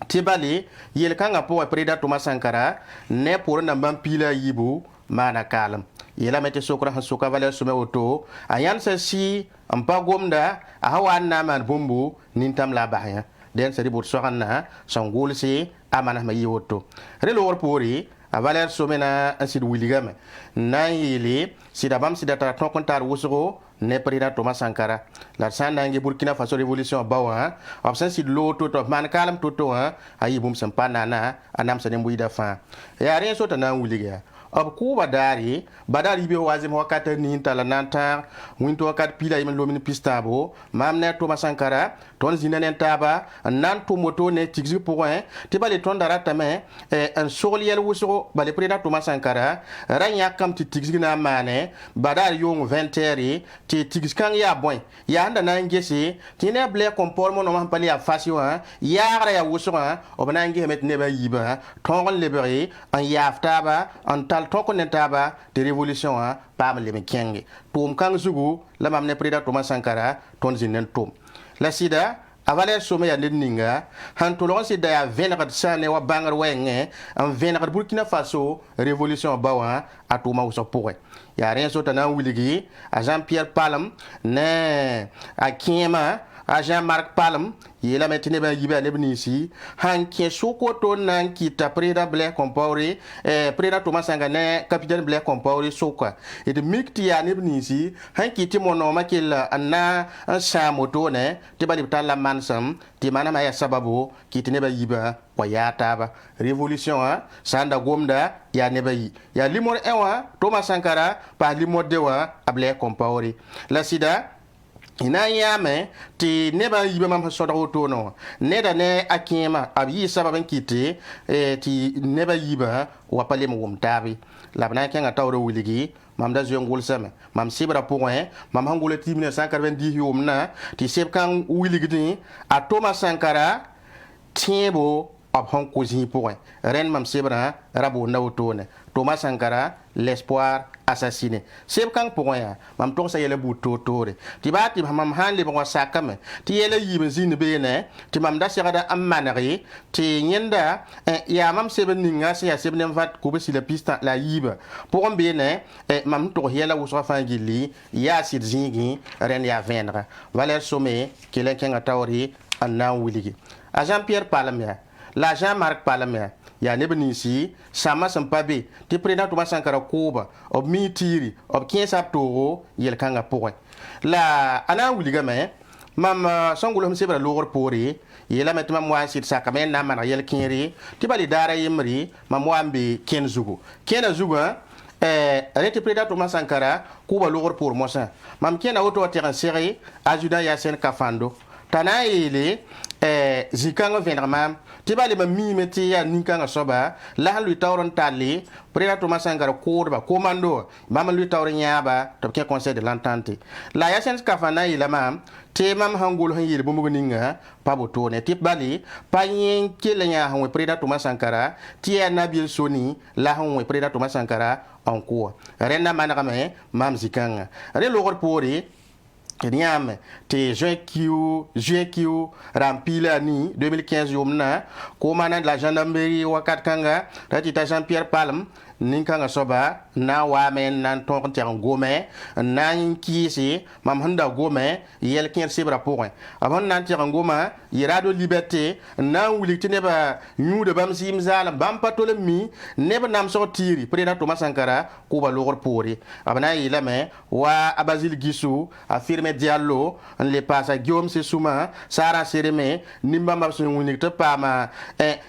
tɩ bale yel-kãngã pʋgẽ président Thomas Sankara ne pʋrẽ nambã n piila a yiibu maana kaalem yeelame tɩ sokra sẽn soka Valère Some woto a yãnd sẽn sɩ n pa gomda a sã wa n na n maan bũmbu nin-tãm la a bas yã den sẽn rɩ bʋd soagẽnna sẽn gʋlse a manesmã yɩ woto rẽ loogr poore a Valère Some na n sɩd wilgame n na n yeele sɩda bãmb sɩda tara tõk n tar wʋsgo ne président Thomas Sankara la d sã n na n ge Burkina Faso révolution ba wã b sẽn sɩd loog to-to b maan kaalem to-to wã a yɩ bũmb sẽn pa naana a namsa ne buɩɩdã fãa yaa rẽ sota na n wilg yaa b kʋʋba daare badaar yibe wa zem wakat nin tala na n tãag wĩnto wakat pila yɩm n lomin pis tãabo maam ne Thomas Sankara tõnd zĩnda ne taaba n na n tʋm woto ne tigsg pʋgẽ tɩ bale tõnda ratame n sogl yɛl wʋsgo bale président Thomas Sankara ra yãkame tɩ tigsg na n maane badaar yʋng 20 heure tɩ tigs kãng yaa bõe yaa sẽn da na n gese tɩ ne b lɛ comportement nomas sẽn pa le yaa fasy wã yaagra yaa wʋsgã b na n gesame tɩ nebã yiibã tõog n lebge n yaaf taaba n tal tõk ne taaba tɩ révolution wã paam lem kẽnge tʋʋm kãng zugu la mam ne président Thomas Sankara tõnd zĩnd n tʋm la sɩda avaler some ya ned ninga han tolon si da ya venegat sane wa bangar wenge en venegat Burkina Faso révolution bawa atuma uso poe ya rien so tana wiligi a Jean-Pierre Palam ne a Kiema a Jean-Marc Palam yela metine ba yiba ne bnisi han ke soko to nan kita preda Blaise Compaoré preda Thomas Sangane capitaine Blaise Compaoré soka et de mikti ya ne bnisi han kiti mono makil anna an sa moto ne te ba libta mansam ti mana ma ya sababu kiti ne ba yiba wa ya taba révolution sanda gomda ya ne ba yi ya limor ewa Thomas Sankara pa limor dewa Blaise Compaoré la sida ina yame ti neba yibe mam soda woto no neda ne akima abi sababan kite ti neba yiba wa pale mo wumtabi labna kenga tawro wuligi mam da zongul sama mam sibra point mam hangule ti 1990 yomna ti seb kan wuligi ni a Thomas Sankara tiebo ab hon kuzi point ren mam sibra rabo na woto ne Thomas Sankara l'espoir assassiné seb kan point ya mam to sa yele buto tore ti bati mam han le bon sakame ti yele yibe zine be ne ti mam da segada ammanari ti nyenda ya mam seben ninga se ya seben vat ko be si la pista la yibe pour be ne mam to yela wo so fa gili ya sid zingi ren ya vendra Valère Somé kelen kenga tawri anna wiligi a Jean-Pierre Palamia la Jean-Marc Palamia ya ne benisi sama sampabe ti président Thomas Sankara Koba ob mitiri ob 15 aptoro yel kanga poe la ana wuliga me mam songulo msebra logor pore yela metma mwa sit sakame na mana yel kinri ti bali dara yimri mam wambe ken zugo rete président Thomas Sankara Koba logor pour mosa mam kena auto terrain serré adjudant Yassine Kafando tana ele zikanga venramam tibali ma mi meti ya ninkanga soba la lui tawron tali président Thomas Sankara Kourba commando mama lui tawron nyaba to ke conseil de l'entente la Yassine Kafana ila mam te mam hangul han yir bumu ninga pabo tone tip bali pa yin kelenya han président Thomas Sankara tie Nabil Soni la han président Thomas Sankara en cours rena managame mam zikanga re logor pori Niam te juin Q rampila ni 2015 yomna commandant de la gendarmerie wakat kanga ratita Jean-Pierre Palam ninkanga soba na wa men nan ton tiang gome nan kisi mam handa gome yel kin sibra point avant nan tiang goma irado liberté nan wuli ne ba nyu de bam sim zala bam patole mi ne ba nam sortiri président Thomas Sankara ko ba logor pori abana ilame wa Abazil Gissou affirmé Diallo le passa Guillaume Sessouma Sara Sereme nimba mab sun wuni te pama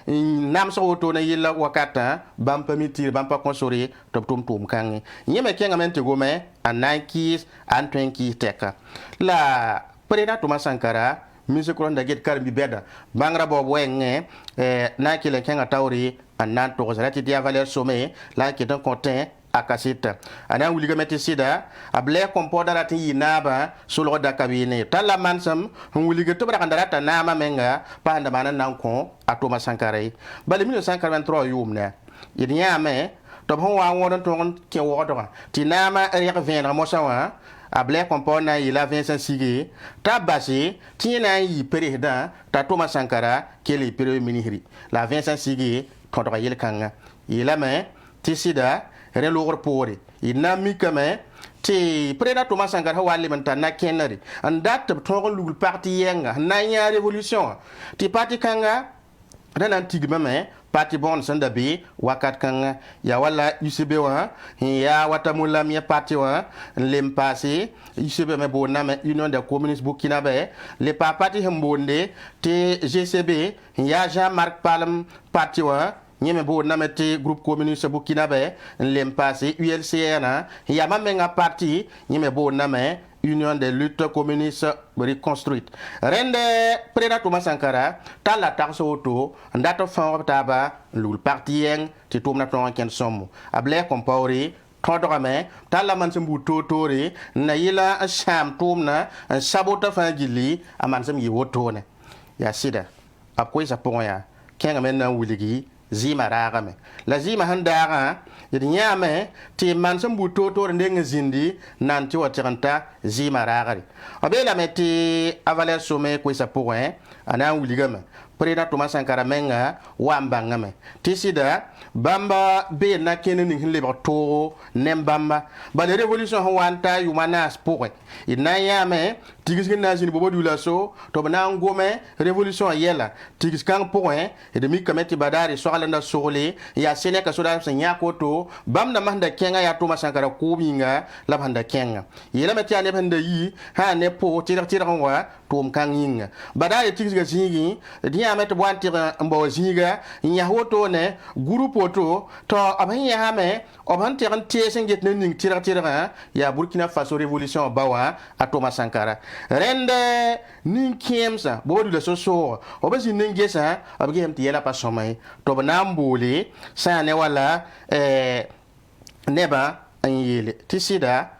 nam so to na yilla wakata bam permitir bam pa consori top tum kangi nyeme kenga mente gome anankis antwenki teka la président Thomas Sankara mise ko nda get karbi beda bangra bob wenge na kile kenga tawri anan to zati dia Valère Somé la ki don content akasita ana wuliga meti sida able kompo darati yinaba solo da kabine tala mansam wuliga to bra darata nama menga panda manan nan ko a Thomas Sankara bali 1983 yumna yinya me to hon wa won ton ke wodo ti nama rek vendre mo sawa able kompo na ila Vincent Sigui tabasi ti na yi président ta Thomas Sankara ke le premier ministre la Vincent Sigui to do yel kanga ila me ti sida re logor pore ina mikame ti président Thomas Sankara wali manta na kenari andat to lugul parti yenga na nya révolution ti parti kanga renan tigmame parti bon sanda be wakat kanga ya wala UCB wa ya watamula mi parti wa lem passé UCB me bona me Union des communistes Burkinabé le parti hembonde te GCB ya Jean-Marc Palam parti wa nyeme bo namete groupe communiste Burkinabé lem passé ULCR ya mamenga parti nyeme bo name Union des luttes communistes reconstruite rende président Thomas Sankara tala tarso auto ndato fan taba lul parti en ti tomna ton ken somo Blaise Compaoré todorame tala man sembu totore na yila sham tomna sabota fa gili aman sem yi wotone ya sida akoy sa poya kenga men na wuligi zima ragame la zima handaga yame ti man sam buto to ndeng zindi nan ti watiranta zima ragari abela meti avaler some ko sa point ana wuligame Président Thomas Sankara menga wambangame tisida bamba be na kene ni libre to nembamba ba les révolution wanta yumana sport ina yame tigis na zini bobo dula so to bana ngome révolution yela tigis kan point et de mi kameti badari so ala na sole ya sene ka soda sanya koto bam na mahda kenga ya Thomas Sankara ko binga la handa kenga yela meti ane handa yi ha ne po tira wa tom kan yinga badari tigis ga zingi dia met boantira mbo zinga nya hoto ne groupe to aban ya hame oban tiran tiesen get ning tira ya Burkina Faso révolution bawa a Thomas Sankara rende ning kiemsa bodu le soso obasi ning gesa abgem tiela pasomay to banambuli sa ne wala neba anyele tisida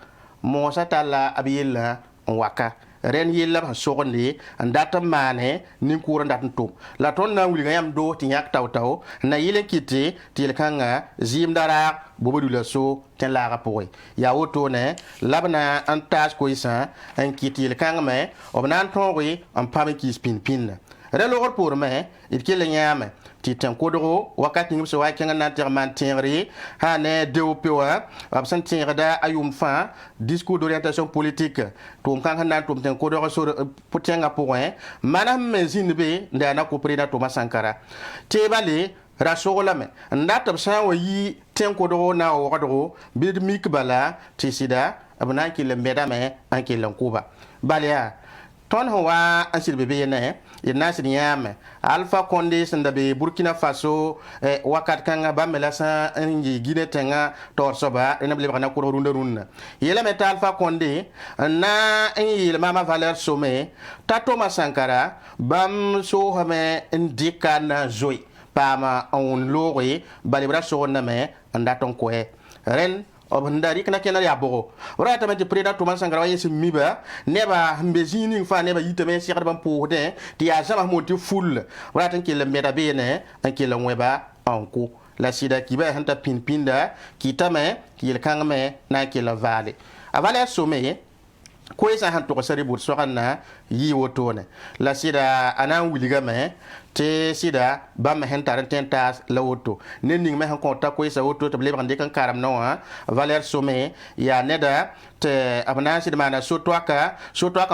mo satala abiyela waka ren yella ba sogonde andata mane nin kura ndat tum la ton na wuli ngam do ti nyak taw na yile kiti til kanga zim dara bobodu la so ten la rapoi ya woto ne labna antas ko isa en kiti il kanga me obnan tonri en pame ki spin pin re lo pour me il kele nyame ti tan kodoro wakati ngim so wa kenga na terman tenri ha ne deopewa absan tenrada ayum fa discours d'orientation politique to kan na to tan kodoro so potenga point manam mezine be ndana ko président Thomas Sankara te bale rasogola me ndata sa wa yi ten kodoro na o kodoro bid mik bala ti sida abna ki le medame an ki lan kuba balea ton wa asir bebe ne ina sinyame Alpha Condé sandabe Burkina Faso wakat kanga bamela sa ngi Guinée tenga torsoba ina bleba na ko runda yela meta Alpha Condé na ngi mama valeur sommet ta Thomas Sankara bam so hame ndika na joy pama on lori balibra so na me ndaton ko ren obandari kana kena ya bogo ora ta meti président Thomas Sankara wa yesi miba neba mbezini fa neba yitame si xarban pour de ti ya sama moti full ora tan ke le meda bene an ke le weba anko la sida ki ba hanta pinda ki tame ki le kangame na ke la vale avale sommet ko isa han to sari bur so kana yi wotone la sida anan wuligame te sida bam hen tarantentas la woto nening me han konta ko isa woto to lebre kan karam no ha Valère Sommet ya neda te abana sida mana so toaka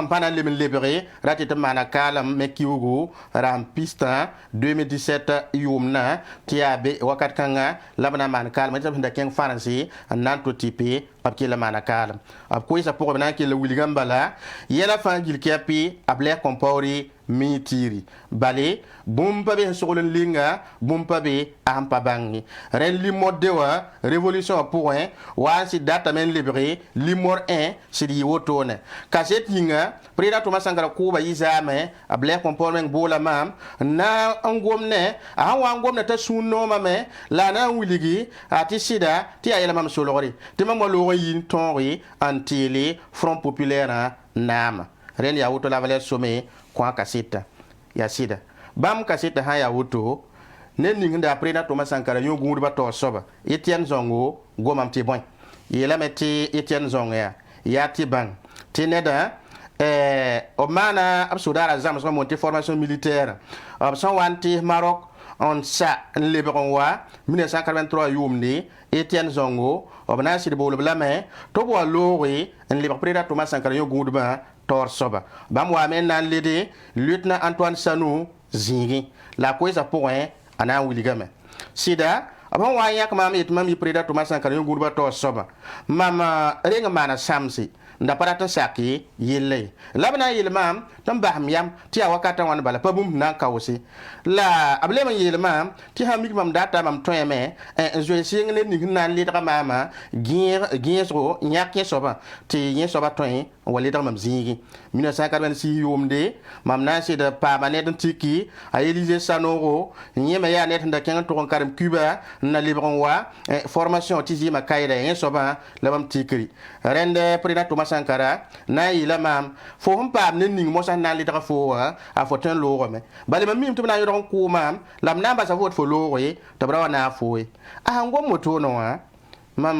pana le lebre rati te mana kala me kiugo ram pista 2017 yumna tiabe wakat kanga labana man kala me tabinda ken faransi nan to tipe papki la mana kala ab ko isa pour bana ki le wuligambala yela fangil kiapi able kompori mitiri bale bumpa be solen linga bumpa be ampa bangi ren li modewa révolution point wa si data men libre li mor 1 si di wotone kaset yinga président Thomas Sankara ko ba izame able comportement bola mam na angomne a wa angomne ta sunno mame la na wuligi ati sida ti ayela mam solori ti mam lo yin tonri antili front populaire nama ren ya woto la Valère Sommet kwa kasita ya sida bam kasita ha ya wuto ne ninginda président Thomas Sankara yo gundu ba to soba Etienne Zongo gomam ti bon yela meti Etienne Zongo ya ti bang ti neda o mana absudara zam so monter formation militaire son wanti Maroc on sa lebron wa 1983 yumni Etienne Zongo obna sidi bolo blame to bo lori en libre président Thomas Sankara yo gundu ba tor soba bam wa men nan lede lieutenant Antoine Sanou zingi la koisa point ana wiligame sida abon wa yak mam et mami président Thomas Sankara yo gundu ba tor soba mama renga mana samsi nda parata saki yelle labna yel mam tam baham yam ti awakata wan bala pabum na kawsi la ablema yel mam ti hamik mam data mam toyeme je sing ne ni nan litra mama giero nyake soba ti yen soba toy wali tam mam zingi 1986 yomde mam na se de pa manet tiki a Élysée Sanoro nyema ya net nda ken to karam Cuba na libron wa formation ti zima kayda yen soba la mam tikri rende président Thomas Sankara na yila mam fo hum pam ne ning mo san na li tra fo a fo ten lo me bale mam mim to na yoron ku mam lam na ba sa fo lo we to bra na fo a ngo moto no mam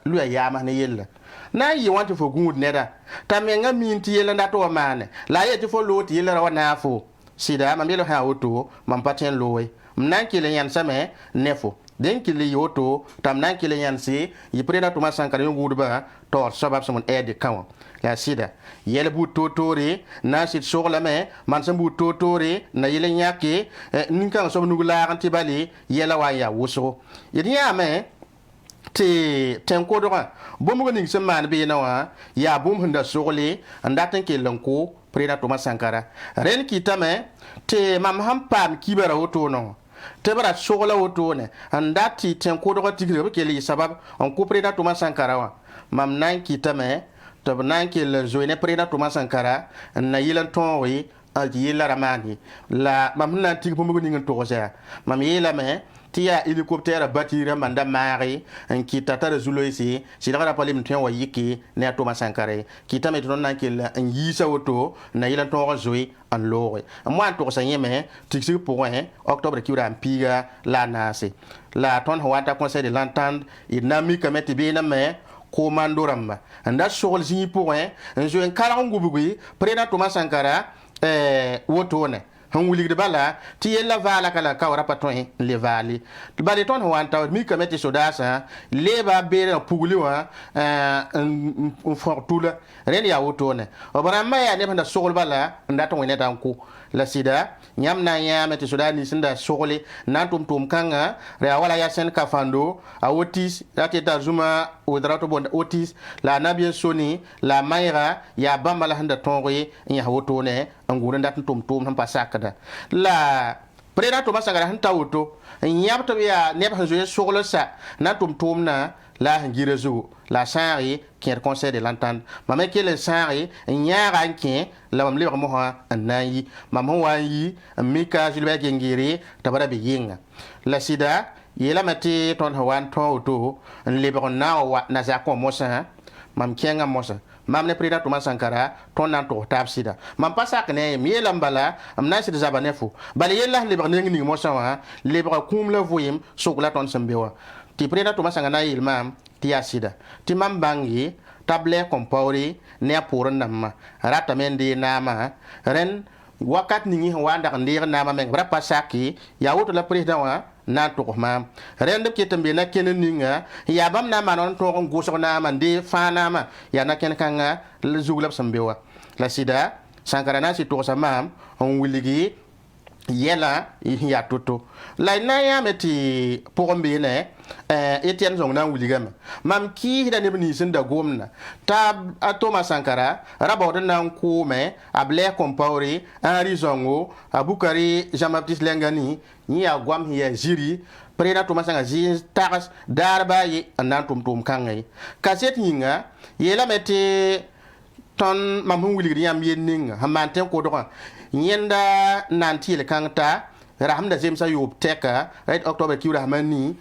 lu ya ma ne yella na yi want fo gud neda ta me nga min ti yella na to mane la ye ti fo lo ti yella wa na fo sida mam yelo ha oto mam paten lo we mnan ki le yan same nefo den ki le yoto tam nan ki le yan si yi preda Thomas Sankara yo gudba tor sabab samon ede kawa la sida yele bu totori na sit sogla me man sam bu totori na yele nyake ninkan so nugula anti bali yela wa ya wuso yinya me te tenko do bomo ning se man be na wa ya bum hunda sogli andaten ke lanko preda Thomas Sankara ren ki tame te mam ham pam kibara woto no te bara sogla woto ne andati tenko do tigre ke li sabab on ko preda Thomas Sankara wa mam nan ki tame to nan ki le joine preda Thomas Sankara na yilan ton wi al yila ramani la mam nan tig bomo ning to ja mam yila me tia hélicoptère batira manda mari en kita tara zulo ici si la rappelé mtien wa yiki ne Thomas Sankara kita me ton nan kila en yisa woto na yila ton zoi en lore moi to sa yeme tiksi pour octobre qui ura piga la nasi la ton hawata conseil de l'entente dynamique mettre bien mais commando ramba anda sogol zi pour en jo en karangu bugui prena Thomas Sankara woto ne han wulig de bala ti yella vala kala kawra paton le vali bale ton wanta mi kameti sodasa leba bere puguli wa un fortula ren ya wotone obara maya ne banda sogol bala ndato wene tanku la sida nyam na ya meti sodani sinda sogole nantum tum kanga re wala ya sen kafando a otis rateta zuma odrato bonda otis la nabien soni la mayra ya bambala handa tongoye nya wotone ngure ndat tum han pasakada la preda Thomas Sankara hanta woto nyabto ya neb hanzo sogolo sa na tum na la ngire zu la sari qui est conseil de l'entente maman qui le sari nyara nkin la mam le mo ha anayi maman wa yi mika julbe ngire tabara be yinga la sida yela mati ton hawan ton woto le be na wa na za ko mosa mam kenga mosa mam ne preda Thomas Sankara ton nan to tab sida mam pasak ne mi lambala am na sida zabanefu bale yella le ber ngi mo sawa le ber kum le voyim sokla ton sembewa ti preda Thomas Sankara il mam ti asida ti mam bangi table compori ne pour namma rata mendi nama ren wakat ningi wanda ndir nama men bra pasaki ya woto la preda wa na to ma rende ke tembe na ken ninga ya bam na manon to go so na mande fa na ma ya na ken kanga le zuglab sambewa la sida Sankara na si to sa mam on wiligi yela ya toto la na ya meti pour mbene Etienne zong na wuliga mam ki da ne bni sin da gomna ta Thomas Sankara rabawda nan ko me able compauri Henri Zongo Abukari Jean-Baptiste Lengani ni ya gwam ya jiri prena Thomas Sankara ji tagas darba yi nan tum kangai kaset yinga yela meti ton mam wuliga yam yenninga hamante ko do yenda nanti le kangta rahamda zemsa yob teka right october ki rahmani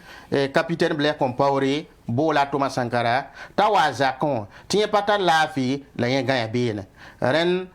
capitaine Blair Compaoré bola Thomas Sankara tawaza kon tiye pata lafi la yen ganya bene ren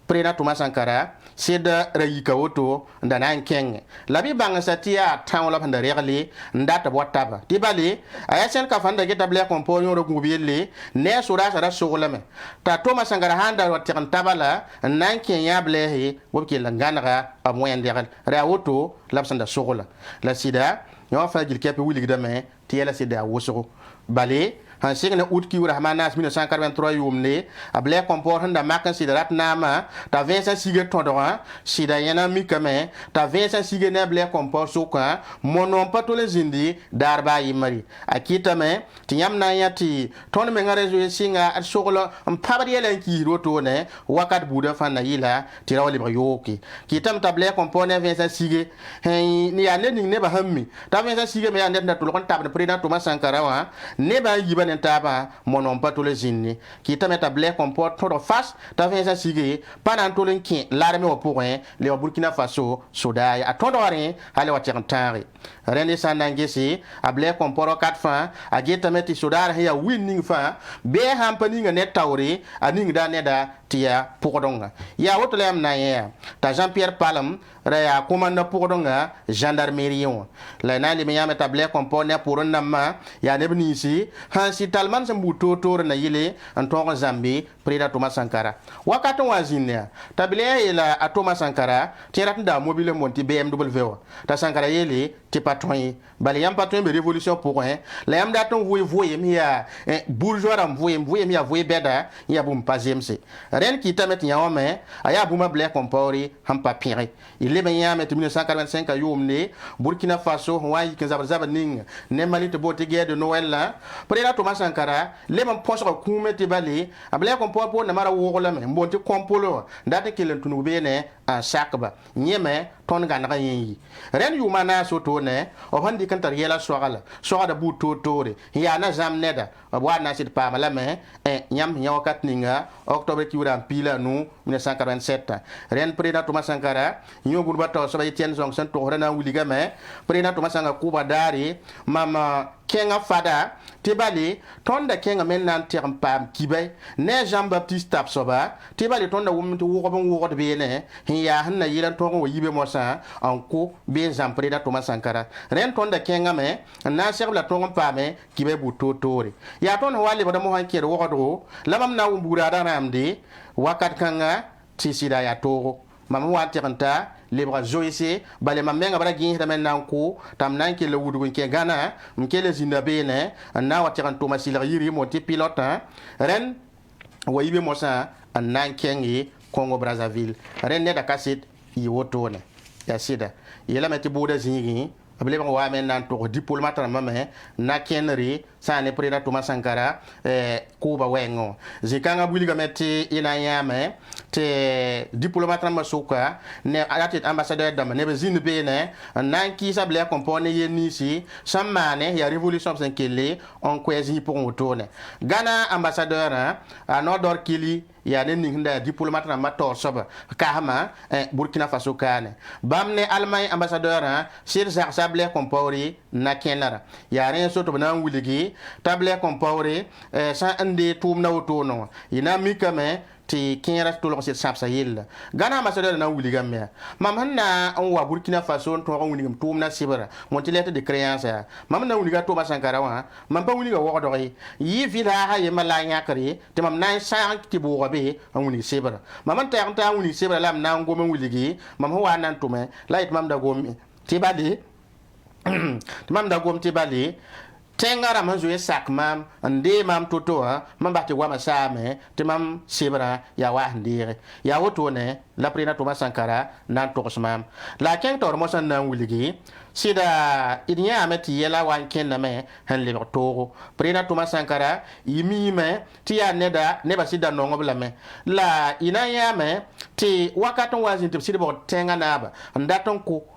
prena Thomas Sankara sida rayika woto ndana keng labi banga satia tan la panda regle ndata botaba tibali ayasen ka fanda geta Blair Compaoré ro ngubiyele ne sura sara sogolame ta Thomas Sankara handa wat tan tabala nan kenya blehe wobke la nganaga amoyen degal ra woto labsanda sogola la sida yo fa gil kepe wuli gidame tiyela sida woso bale han signe out ki rahmanas 1983 yumne able comport handa makan sidarat nama ta Vincent Sige tondora sida yana mikame ta Vincent Sige ne ble comport soka monon patole zindi darba yimari akita me tinyam na yati ton me ngare zo singa at sogolo mpabari yelen ki roto ne wakat buda fana yila tirawali ba yoki kitam ta ble comport ne Vincent Sige ni ya ne ba hammi ta Vincent Sige me ya net na tulon tabne president Thomas Sankara wa ne ba yiba ne taba monon patole zinni ki ta meta blé comport to face ta vient ça sige pendant to len ki l'armée au point le Burkina Faso soda ya to dore ale wa tantare rende sandangesi a blé comport 4 fa a geta meti soda ya winning fa be hampani nga net tawre aning da neda tia pokdonga ya woto lem na ya ta Jean-Pierre Palam raya commandant pokdonga gendarmerie la na le meya meta blé comport ne pour nama ya ne bnisi hansi talman sambu to na yile an to Zambi preda Thomas Sankara wakato wazinia tabile ila Thomas Sankara tirat da mobile monti BMW ta Sankara yele ti patron bali yam patron be révolution pour un la yam daton voye mi ya bourgeois ram voye mi ya voye beda ya bum pazemse ren ki tamet nyawame aya buma blé compori ham papire il est bien met 1945 a yomne Burkina Faso wayi ke zaba ning ne mali te bote guerre de Noël là preda Thomas Sankara le man poso ku meti bali a blé compor po na mara wo la me mbonti kompolo ndate kelen tunu bene a sakba nyeme ton ganaka yi ren yu mana soto ne o handi kan tar yela soala bu tore ya na zam neda wa na sit pa mala me nyam nyawakat ninga octobre ki wuram pila nu 1947 ren preda Thomas Sankara nyogur bato so Etienne Johnson to rena wuliga me preda Thomas Sankara kuba dari mama kenga fada tibali tonda kenga men nan term pam kibay ne Jean Baptiste tap soba tibali tonda wumti wo de bene ya hanna yilan to wo yibe mosa en ko be Jean preda Thomas Sankara ren tonda kenga me na serve la tonga pame kibe bu totore ya ton wali boda mo han kero wo do lamam na wumbura da ramde wakat kanga tisida ya toro mama wa teranta lebra joyese bale mamenga bara gin da men ko tam nan ke le wudu ke gana mke le zindabe ne na wa tiran to masila yiri mo ti pilote ren wa yibe mosa nan kengi Congo Brazzaville ren ne da kasit yi woto ne ya sida yela meti boda zingi abele ba wa men nan to diplomate na mame na kenri sa ne preda Thomas Sankara ko ba wengo zikanga buliga meti ina yame te diplomate na masuka ne alati ambassadeur dama ne bezine be ne nan ki sa ble compone yenisi samane ya révolution sankele on kwezi pour motone Ghana ambassadeur a nodor kili ya ne ninda diplomate na mator soba kahama Burkina Faso kane bamne Allemagne ambassadeur sir sable compori na kenara ya ren soto bana wuligi table compori sa ande tum na wotono ina mikame ti kera to sit sapsa yilla Ghana ambassadeur na wuliga me mam hanna on wa Burkina Faso to on wuliga tum na sibara mon ti lettre de créance mam na wuliga to Sankara wa mam pa wuliga wo do yi vila ha ye malanya kare te mam na sa ti bo be on wuliga sibara mam ta wuliga sibara lam na ngoma wuligi mam ho wa nan to me lait mam da gom ti badi mam da gom ti bali tengara man zo sak mam ande mam toto mam ba ti wa masame ti mam sibra ya wa ndire ya woto ne la prena Thomas Sankara nan to mam la ken tor mo san nan wuligi sida inya ameti yela wan ken na me han le to prena Thomas Sankara yimi me ti ya neda ne ba sida no ngobla me la ina ya me ti wakaton wazin ti sida bo tenga na ba ndaton ko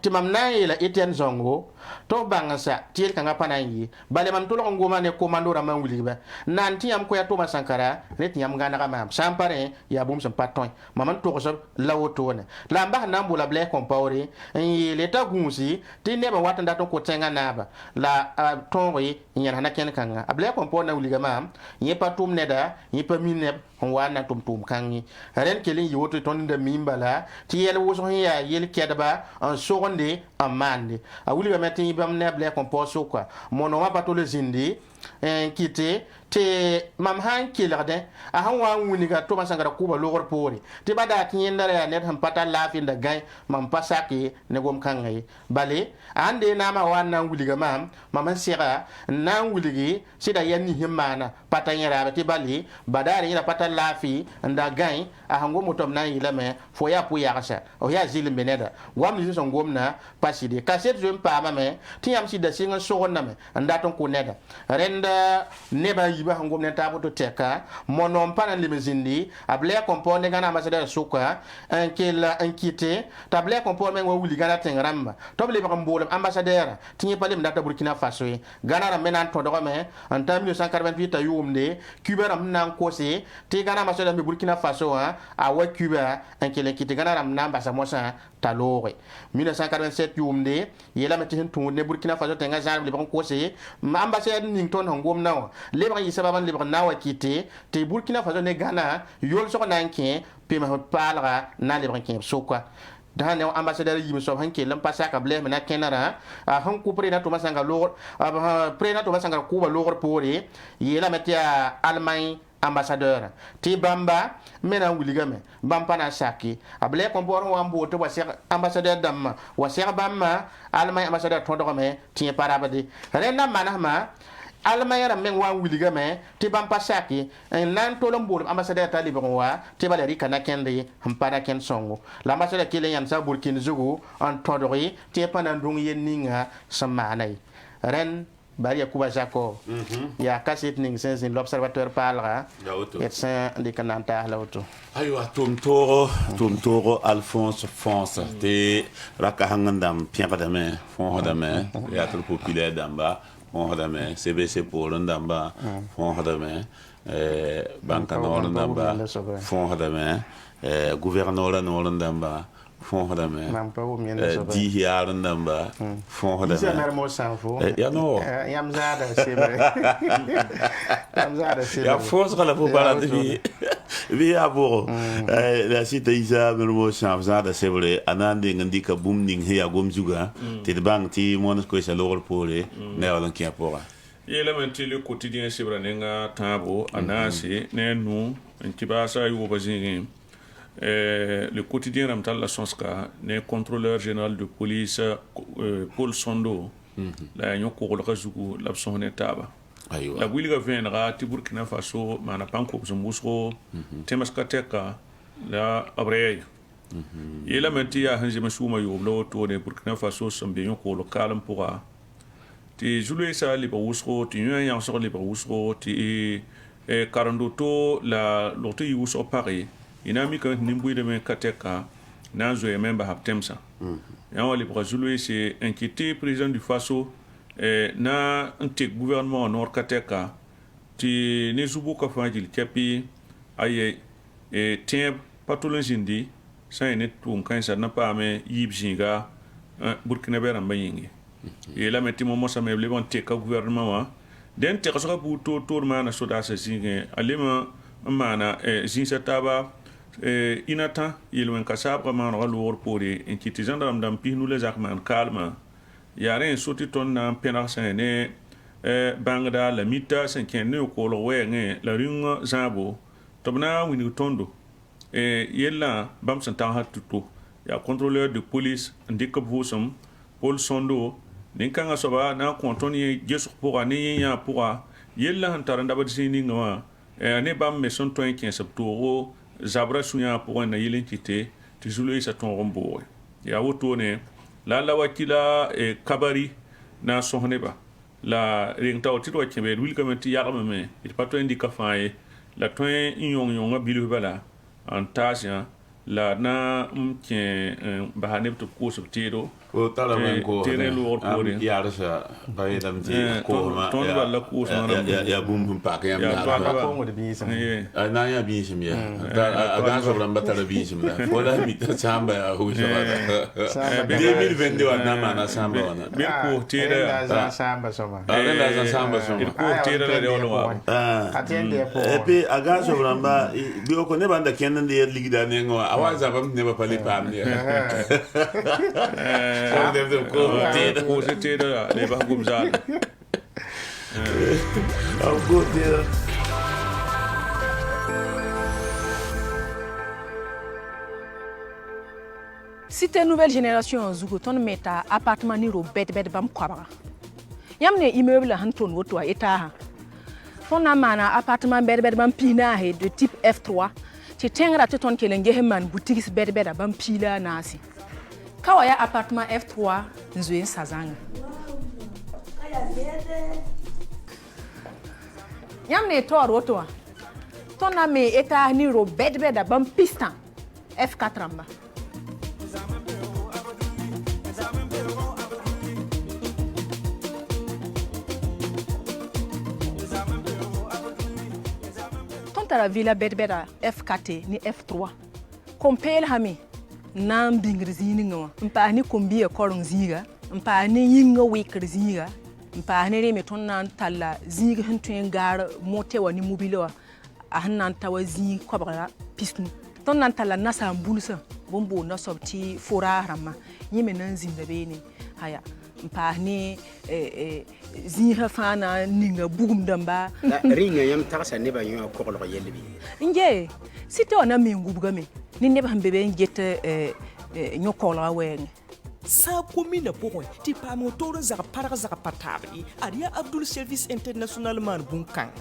ti mam na yela Etienne Zongo to bangasa tiel kanga panayi bale mam tulo ngoma ne komando ra man wuliba nanti am ko ya Thomas Sankara ret yam ngana ga mam sampare ya bum sam paton mam to ko so lawoto ne la mba na mbula ble compori en leta gunsi ti ne ba watanda to ko tenga na ba la tonri nyana na ken kanga able compor na wuliga mam ye patum ne da ye pa minne on wana tum kangi ren kelin yoto ton de mimbala ti yel wo so ya yel kedaba en soronde en mande a wuliga metin bam ne ble compor so quoi mono ma pato le zindi kite te mam han kilade a han wa wuniga Thomas Sankara kuba logor pori te bada tinyendara ya net han pata lafi da gai mam pasaki ne gom kangai bale ande na ma wana wuliga mam sera na wuligi sida yanni himmana pata nyara te bali badari ira pata lafi nda gai a hango motom na yilame fo ya pu yakasa o ya zilim beneda wam ni so ngomna paside kaset zo mpa mame tiyam sida singa so wonna me nda ton ko neda renda neba yiba hangom ne tabu to teka monom pana limezindi able compone gana ambassadeur suka en kila en kité table compone men wuli gana tengramba to ble ba mbolo ambassadeur tinye pale mdata Burkina Faso gana menan to do me en 1988 yumde Cuba ram nan kose te gana ambassadeur me Burkina Faso a wa Cuba en kila kité gana ram nan ambassadeur mosa talore 1987 yumde yela meti hen tunne Burkina Faso tenga jar le ba kose ambassadeur nington hangom nawa le ba yisa ba le ba nawa kité te Burkina Faso ne gana yol so nan ke pe ma palra na le ba ke sokwa da ne ambassadeur yimi so hanke lam pasa ka ble na kenara a han ku prena to masanga lor prena to masanga ku ba lor pore yela metia Allemagne ambassadeur ti bamba mena wuliga me bamba na saki able ko bor wa mbo to wasi ambassadeur dam wasi bamba Allemagne ambassadeur to do me ti parabade rena manama Allemagne ram men wa wuliga me ti bamba saki en lan to lom bor ambassadeur tali bon wa ti baleri kana kende hampana ken songo l'ambassadeur kile yan sa Burkina Faso en todori ti panan dung yen ninga samanai ren bari kuba jako ya kasit ning sensin l'observateur parlera et saint de kananta lauto aywa tum toro Alphonse France te rakahangandam piakadame fon hadame ya trop populaire damba fon hadame CBC pour ndamba fon hadame banka nord ndamba fon hadame gouverneur nord ndamba fon hadame di jaar ndamba fon hadame ya no yam zada sebre yam zada sebre ya force la pour parler vi aboro la site isa mermo cham zada sebre anande ngandi ka boom ning he agom juga te bang ti mon ko sa lor pole ne wala ki apora Yelamenti le quotidien sebre nenga tabo anasi ne nu ntibasa yu bazingin le quotidien Ramtal la Sonska, le contrôleur général de police Paul Sondo, la Nyoko Razugu, l'absent taba. La Wilga Venra, Tiburkina Faso, Manapanko, Zambusro, Temaskateka, la Abrey. Et la mentia Hanzimasuma Yoblo, tourné Burkina Faso, Sambioko, le Kalam Pura. Ti Zulu sa Libausro, ti Nuyan sur Libausro, ti Karandoto, la Lotte Yus au Paris. Inami kan nimbu de men kateka na zo member haptemsa ya wali brazulu c'est inquiété président du Faso na ante gouvernement nord kateka ti ne zubu ka fajil kapi aye tem patolon jindi sa ne tun kan sa na pa me yibjinga Burkina Faso mbayingi et la metti mo sa me le bon te ka gouvernement wa den te ka so bu to mana so da sa zinge alema mana zinsa taba inata yelwen kasabra man ralor pore en kiti gendarme dam pi nous les armes calme yare soti ton na penarsen ne bangda la mita sen ken ne ko lo wenge la ring zabo tobna wini tondo yella bam san tan hatuto ya contrôleur de police ndikop vosum Paul Sondo nin kanga soba na kontoni jesu pour ani ya pour yella hantaranda badisini ngwa ne bam me son to 15 septembre zabra sunya pour na yelen kité ti Zulu sa ton rombo ya wotone la wakila kabari na sohneba la ringta otito wakebe wil kamenti yarama me il pato indika faye la ton yong bilu bala en tasha la na mtien bahaneb to ko subtiro o tala men ko tere lo ko re ya rasa bay dam ti ko ma ton wala ko so ya bum pa ka ya ko mo de bisim na ya bisim ya ga so ran batala bisim la wala mi ta samba ya hu so ba 2022 wana mana samba wana bir ko tere samba soma la samba soma ir ko tere la de wala atende po et puis aga so ran ba bi ko ne banda kenan de ligida ne ngo awaza bam ne ba pali pam ne ko tere le ba gum zal Cité nouvelle génération zugo ton meta appartement ni ro bet bam kwabara yamne immeuble han ton woto eta ha ton na mana appartement bet bam pina he de type F3 ti tengra to ton kelenge he man boutique bet bam pila nasi kawaya appartement F3 nzoen sazanga Yam ne tor woto. Ton na me eta ni ro bed bam pistan. F4 amba. Ton tara villa bed F4 ni F3. Compare hami. Nam bingir zininga. Mpa ni kombi e korong ziga. Mpa ni yinga weker ziga. Mpa ni reme ton nan tala ziga hentuen gar mote wa ni mobile wa. Ahnan tawa zi kwabara pisnu. Ton nan tala nasa mbulsa. Bombo na sobti fora rama. Yeme nan zinda beni. Haya. Mpa ni ziga fana ninga bugum damba. Ringa yam takasa neba nyo kokolo yelbi. Nje. Site ona mengubugame. Ni neba mbebe ngete nyokola weng. Sa commune pour ti pa motoren za para za patabi aria Abdul Service International man bunkang.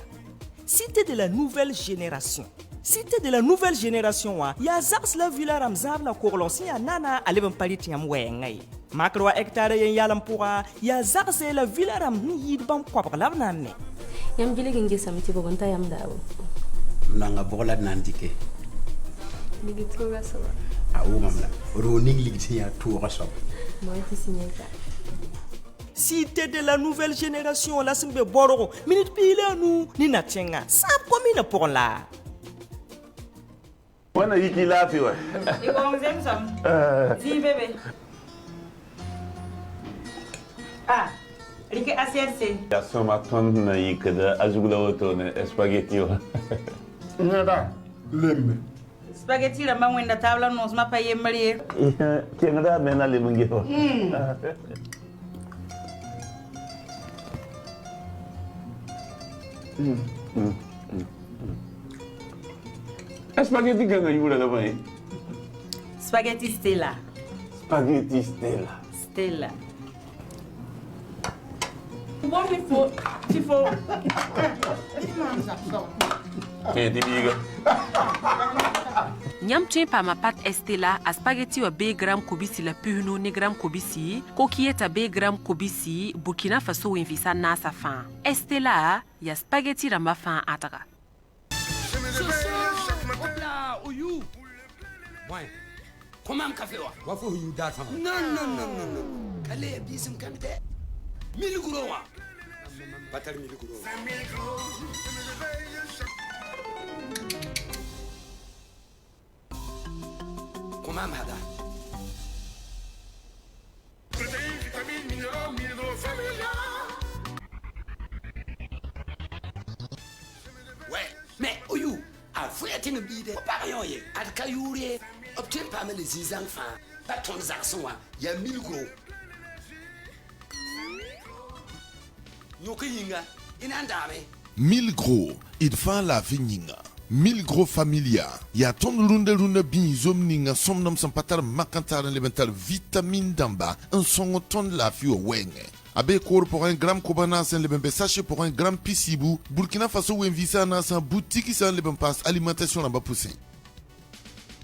Cité de la nouvelle génération. Cité de la nouvelle génération wa ya zaks la villa ramzab la korlonsi ya nana aleben paliti yam wengai. Makro hectare yen yalam pourra ya zaks la villa ram ni yid bam kwabra labnane. Yam gile genge samiti bogonta yam dawo. Nanga bola nandike. Ligi toga sawa. Ah ou mamla. Roning ligi ya toga sawa. Moi ti signé ça. Cité de la nouvelle génération la simbe bororo minute pile nous ni natenga. Sa commune pour la. Wana yiki lafi wa. Iko mzee msam. Zi bebe. Ah, like ACRC. Ya soma ton na yikada azugula woto na spaghetti wa. Nada. Lembe. Spaghetti la mangwenda tabla nos ma paye marier. Tiengada mena lemungi wa. Spaghetti ganga yura la mai. Spaghetti Stella. Spaghetti Stella. Stella. Bon il faut. Tiens dibiga. Nyam tuen pa ma pat Estela a spaghetti wa b gram kobisi la puhno ni gram kobisi kokieta b gram kobisi Burkina Faso winvisa nasa fan. Estela ya spaghetti ramba fan ataga. Ouais. Comment café wa? Wa fo yu da fa. Non. Kale bisim kamite. 1000 gros wa. Batar 1000 gros. Comment hada? Ouais, mais oyu, a fouetting bide. Parion ye, ad kayure. Obtient pas mal les enfants. Pas ton garçon, il y a 1000 gros. Yokinga, inandame. 1000 gros, il fait la vigninga. 1000 gros familia. Ya ton runde bin zomninga somnam sampatar makantar elemental vitamine damba. Un son ton la fio wenge. Abe kor pour 1 gramme kobana sen leben sachet pour 1 gramme pisibou. Burkina Faso wen visa na sa boutique san leben passe alimentation en bas poussé.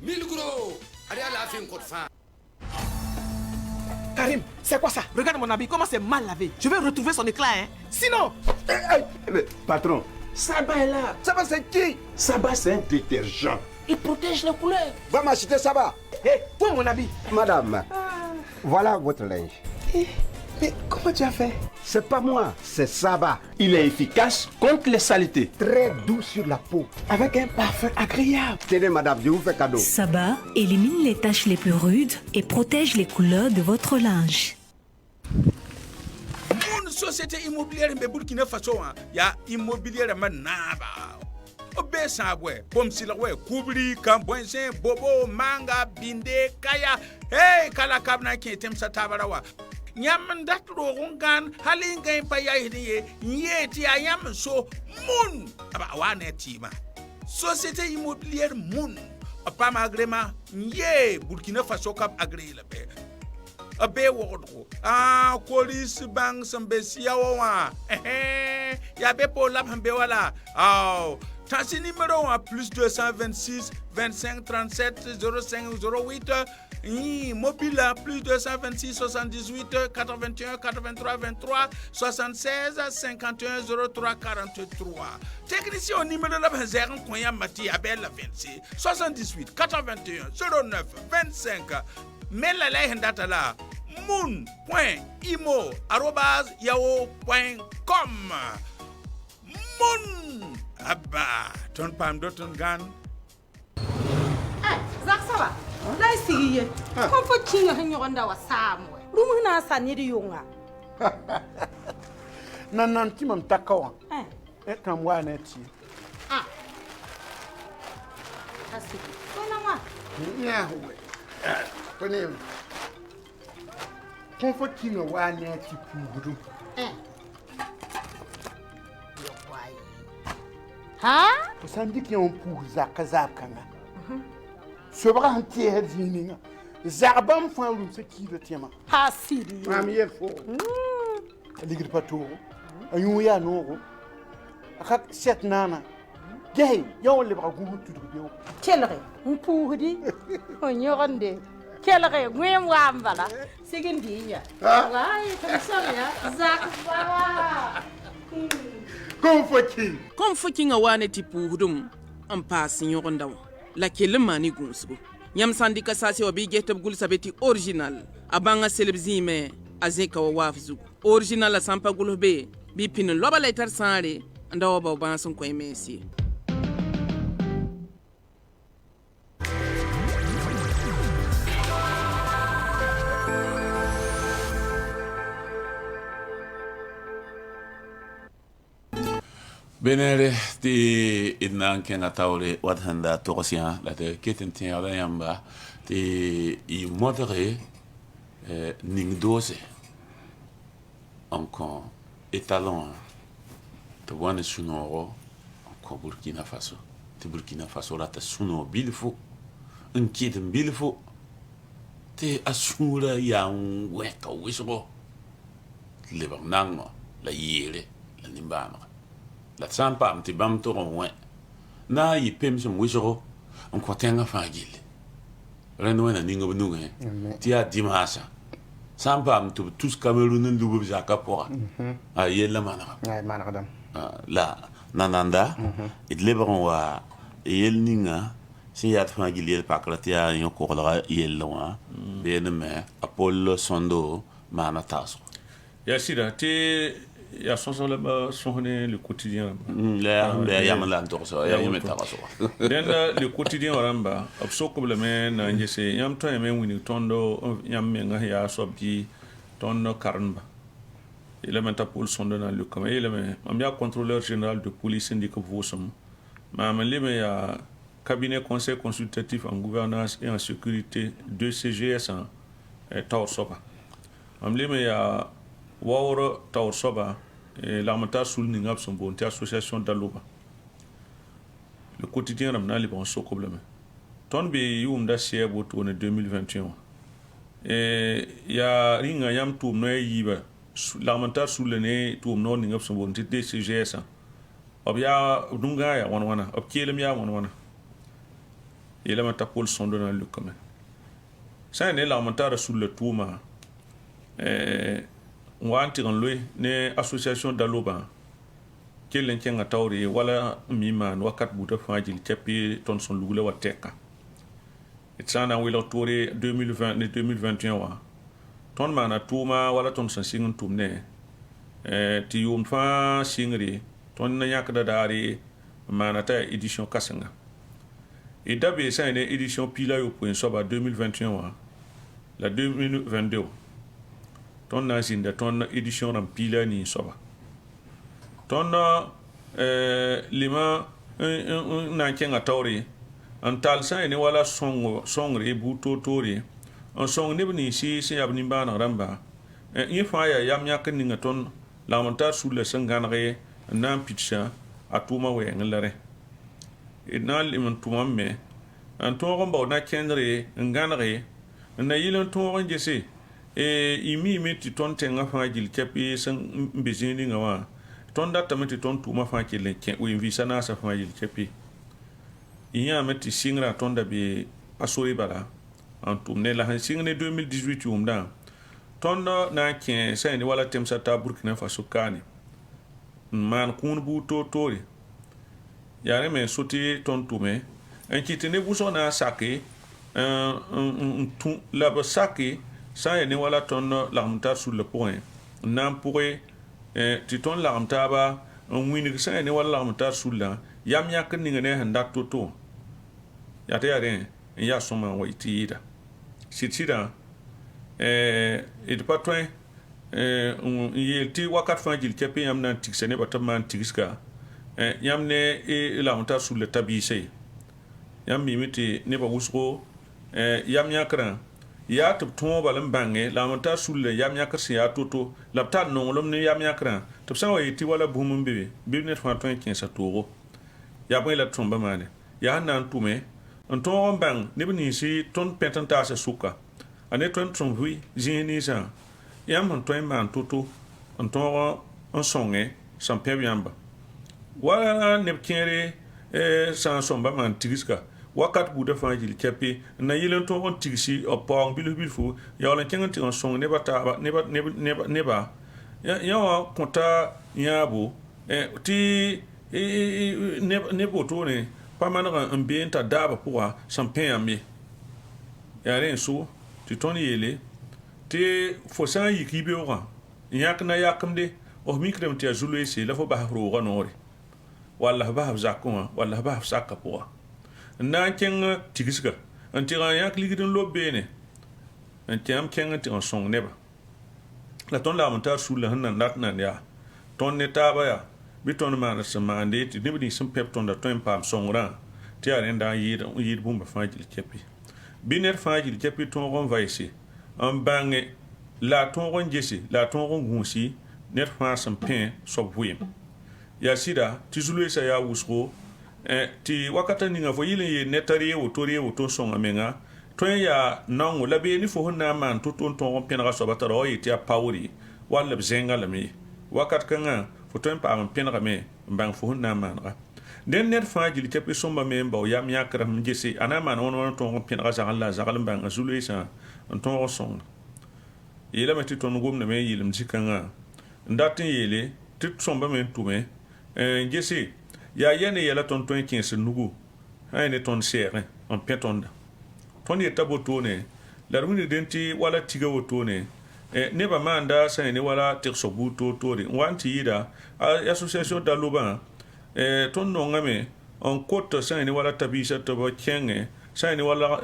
1000 gros. Allez à la fin, code fin. Karim, c'est quoi ça? Regarde mon habit, comment c'est mal lavé. Je vais retrouver son éclat, hein. Sinon... Patron, Saba est là. Saba c'est qui? Saba c'est un détergent. Il protège les couleurs. Va m'acheter Saba. Hé, où est mon habit? Madame, voilà votre linge. Mais comment tu as fait? C'est pas moi, c'est Saba. Il est efficace contre les saletés. Très doux sur la peau. Avec un parfum agréable. Tenez madame, je vous fais cadeau. Saba élimine les taches les plus rudes et protège les couleurs de votre linge. Mon société immobilière de Burkina Faso, il y a immobilière manaba. Obe sabwe, bom silawé, kubli, kambwense, bobo, manga, binde, kaya. Hey, kala kabna ki etem satabarawa. Nyam datro rongan halinga pa yahidi yeti ayam so mun aba wane tima société immobilière mun apam agrément ye Burkina Faso kap agré la be abe wodro police bank sambesia wa ya be pour la hambe wala Tansi numéro 1 plus 226 25 37 05 08 Mobile plus 226 78 81 83 23 76 51 03 43. Technicien au numéro de la Benzer Koya Mati Abel la 26 78 81 09 25. Mail la data là moon.imo@yahoo.com. Moon Abba ton pam doton gan. Zak sawa. Lai sigiye. Kom fo chinga hanyogonda wa samwe. Rumu na saniri yunga. Nan timam takawa. Etam wa na ti. Asi. Kona wa. Ya we. Kone. Kom fo chinga wa na ti pugudu. Ha? Sandiki on pour zakazakanga. Sobra hanti hedzinga. Zarbam fanlu se ki de tema. Ha sidi. Mam yer fo. Ligir pato. Ayu ya no. Akak set nana. Gay, yo le bra gumu tudu yo. Kelre, mpuhdi. Onyorande. Kelre, ngwem wambala. Sigindinya. Wai, kamsanya. Zak baba. Kom fucking a wane tipu hudum an pasin yogondaw la kele mani gunsugo nyam sandika sase wa bi getab gul sabeti original abanga selebzime azeka wa wafzu original la sampa gulbe bi pin loba letter sare ndawa ba banson ko emesi Benere ti innan kenga tawre wadhanda tokosian la te keten tiara yamba ti I modere ning dose encore étalon to wane sunoro encore Burkina Faso ti Burkina Faso la ta suno bilfo un kidem bilfo te asura ya un weka wisro lebanango la yele la nimbana la sampa am ti bam to ron na yi pem som wisoro on ko tenga fa gile reno na ningo bnu ti a dimasa sampa am to tous Cameroun ndu bu jaka pora a yella mana ay mana dam la nananda it lebron wa yel ninga si yat fa gile pakratia yo ko la yella wa beneme Apollo Sondo mana taso ya sida te ya le quotidien le quotidien waramba absoko le men na ngese yam to men wini tondo yam men nga ya sobdi tondo karnba il est Paul Sondo dans le comme il est am ya contrôleur général de police indique Vosom ma me ya cabinet conseil consultatif en gouvernance et en sécurité de CGS en Taur Soba am me ya Wawro Taur Soba et l'armateur souligne son bonne association d'Aloba. Le quotidien ramena les bons problème. Ton bi yum da siebo to 2021. Et ya ringa yam to no yiba l'armateur souligne to no ninga son bonne DCGS. Ob ya dunga ya wana ob kelem ya wana. Il a Paul Sondo dans le commun. Ça est l'armateur sous le touma. Wanti kan loy ne association d'Aloba kelen kenga tawri wala miman wakat buta fajil chapi ton son lugule wateka itsana wila tore 2020 ne 2021 wa ton mana tuma wala ton san singin tumne ti yum fa singri ton na yakda dari mana ta édition kasanga et dabe ça une édition pila yo point soba 2021 wa la 2022 ton na zinda ton édition ram pila ni soba ton lima na kenga tawri an tal sa ni wala songre buto tori an song ne bni si abni bana ramba yi fa ya yam yak ni ngaton la montar sous le sanganre nan pitcha atuma we nglare inal liman tumamme an to gomba na kendre nganre na yilon to ngese imi meti ton tenga fa jil chapi san mbizini ngawa ton data meti ton tuma fa kele ken o invisa na sa fa jil chapi inya meti singra ton da bi asori bala en tourné la hansigne 2018 umda tondo na kien sa ni wala tem sa ta Burkina Faso kani man kun bu to tori yare men soti ton tume en kitene buso na sake la ba sake sa ni wala ton l'armta sur le point nan pourrait ti ton l'armta ba on wini sa ni wala l'armta sur la yam yak ni ngene handa toto yate yare ya soma wa itida sitira et pas toi il ti wakat fangil kepe yam nan tiksene bataman tikska yam ne l'armta sur le tabise yam mimiti ne ba wusro yam yakran ya tub ton balam bange l'armta sur le yam yakasi ya toto lapta non lom ne yam yakran tub sa wa iti wala bumum bebe bibnet fa ton kin sa toro ya boy la tomba mane ya nan tume on ton bang ne bni si ton pentanta sa suka ane ton hui jini sa yam on ton man toto on ton on songe sans pebiamba wala ne kere sans somba man tigiska wakat buda fangil kepi na yilen ton on tigisi opong bilfu ya wala kenganti on song ne bata ne ba ya konta yabo ti ne boto ne pa manaka un bien ta daba pour sans pain ami ya ren so ti ton yele te fo san yikibe ora yak na yakamde o mikrem ti azulu se la fo ba ro ga nori walla ba zakuma walla ba sakka pour na ken tigiska antira yak ligidin lobene antiam ken ti on song neba la ton la montar sul la hanan natnan ya ton ne taba ya biton ma na samande ti nibni sim pep ton da ton pam songra ti arenda yid bumba fajil kepi biner fajil kepi ton gon vaisi en bange la ton gon jesi la ton gon gunsi net fa sam pen sobwim ya sida ti zulu sa ya wusro ti wakata ninga fo yile ye netari o to songa menga to ya nangu labe ni fo honna man to ton ton penra sobata ro yi ti a pawri wala bzenga lami wakat kanga fo to pa am penra me mbang fo honna man ra den net fa jili tepi somba me mba yam yakra mjesi ana man on ton penra za Allah za galam bang zulu isa ton songa yele meti ton gomna me yilim jikanga ndatin yele tit somba me tume ngesi ya yene yela ton 15 nugu hayne ton serre on petonda ton yeta botone la runi denti wala tiga wotone ne ba manda sa ne wala tirso buto tori wanti yida association daluba ton no ngame on koto sa ne wala tabisa to ba kenge sa ne wala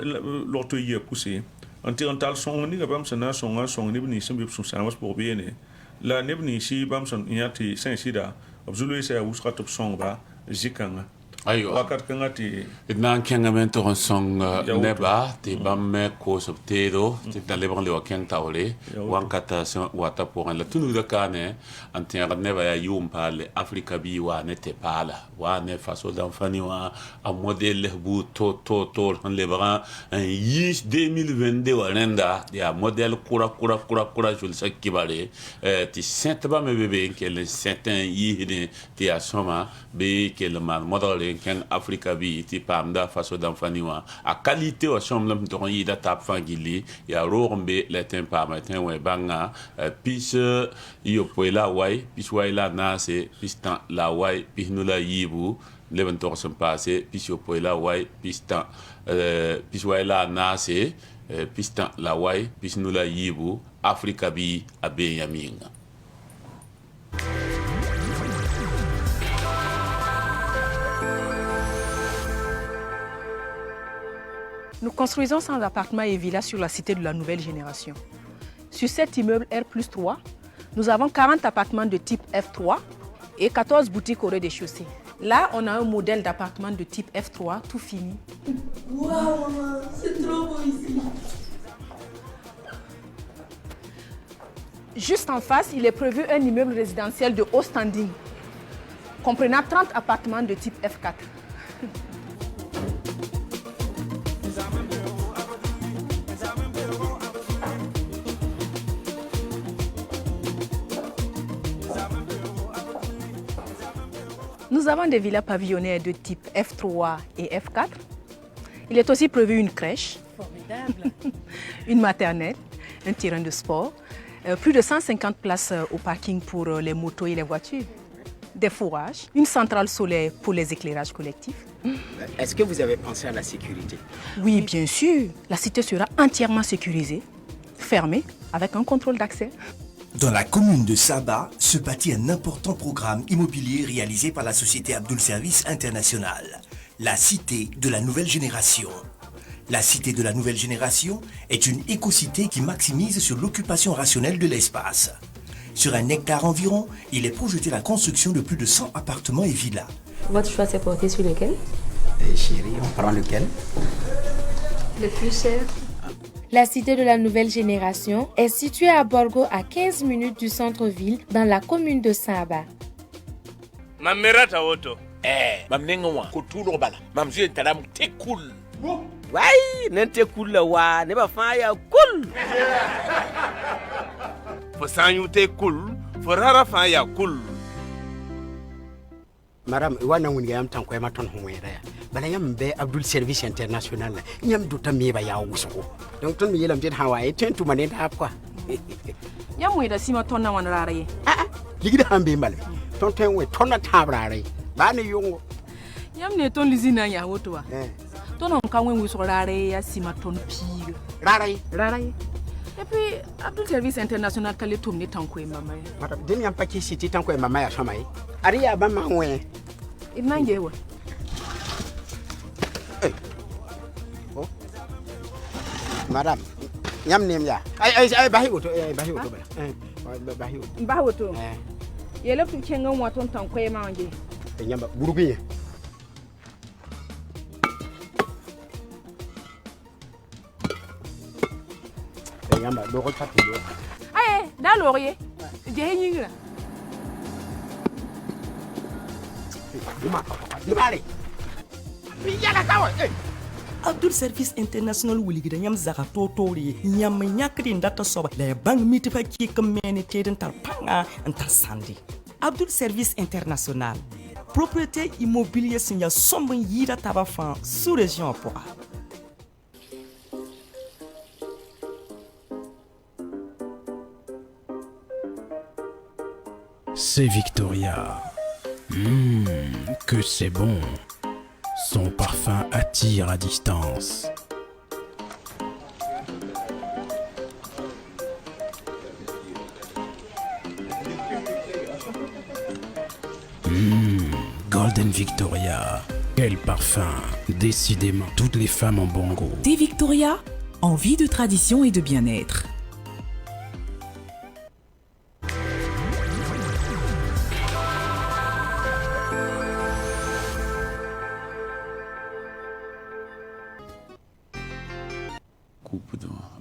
loto ye pousser on tirantal son ni bam sana son ni bni simbi su samas pour bien la ne bni si bam son yati sa sida absolument sa usra top son ba zikanga ayo wakat kangati nan kenga men to song neba te bamme ko subtedo te talebran le wakeng tawle wankata wata pour la tunu de kane antien neba ya yum pale afrika bi wa ne te pala wa ne faso d'enfani wa a modèle bu to han lebran yis 2022 wa renda ya modèle kura jul sakibale ti saint ba me bébé que le certain yihine ti asoma be que le mal modèle ken Afrika bi ti pamda faso d'enfani wa a qualité o somlam to yida tap fangili ya rorombe le tempa matin we banga pis yo poela wai pis waila na se pistan la wai pis nula yibu leven to sem passé pis yo poela wai pistan pis waila na se pistan la wai pis nula yibu Afrika bi abe yaminga. Nous construisons 100 appartements et villas sur la cité de la nouvelle génération. Sur cet immeuble R+3, nous avons 40 appartements de type F3 et 14 boutiques au rez-de-chaussée. Là, on a un modèle d'appartement de type F3 tout fini. Waouh, maman, c'est trop beau ici. Juste en face, il est prévu un immeuble résidentiel de haut standing, comprenant 30 appartements de type F4. Nous avons des villas pavillonnaires de type F3 et F4. Il est aussi prévu une crèche, Formidable. Une maternelle, un terrain de sport, plus de 150 places au parking pour les motos et les voitures, des fourrages, une centrale solaire pour les éclairages collectifs. Est-ce que vous avez pensé à la sécurité? Oui, bien sûr. La cité sera entièrement sécurisée, fermée, avec un contrôle d'accès. Dans la commune de Saba se bâtit un important programme immobilier réalisé par la société Abdul Service International, la Cité de la Nouvelle Génération. La Cité de la Nouvelle Génération est une écocité qui maximise sur l'occupation rationnelle de l'espace. Sur 1 hectare environ, il est projeté la construction de plus de 100 appartements et villas. Votre choix s'est porté sur lequel? Chérie, on prend lequel? Le plus cher. La Cité de la Nouvelle Génération est située à Borgo, à 15 minutes du centre-ville, dans la commune de Saba. Mamerata woto. Mamnenga ko tulo bala. Mamzie talam te cool. Wai, nente cool la wa, ne ba fa ya cool. Fo sanyu te cool, fo rara fa ya cool. Madame, wana wunga yam tan ko ma ton honwera ya. Bala yam be Abdul Service International yam do tam yeba ya wuso. Donc ton mi yelam jet hawaye tentu manen hap quoi. Yam we da sima ton na wan rare. Ligida hambe mbale. Ton ten we ton na tabrare. Ba ne yongo. Yam ne ton lizina ya woto wa. Ton on kan we wuso rare ya sima ton pire. Rare. Et puis Abdul Service International kale tomne tanko e mama. Madame, den yam paki city tanko e mama ya shama yi. Ari ya ba ma we. Inanje wa. Madame, yam nem ya. Ay bahi woto bala. Bahi woto. Yele tu kenga wa ton tanko e manje. Nyamba burugiye. Nyamba do ko tatu do. Da laurier. Je hingira. Abdul Service International wuligida nyam zaka totori nyam nyakri ndata soba la bang mitifa ki kamene teden tar panga antar sandi. Abdul Service International propriété immobilier signa sombre yida tabafan sous région Poa. C'est Victoria. Que c'est bon. Son parfum attire à distance. Golden Victoria. Quel parfum. Décidément, toutes les femmes en bon goût. Thé Victoria, envie de tradition et de bien-être.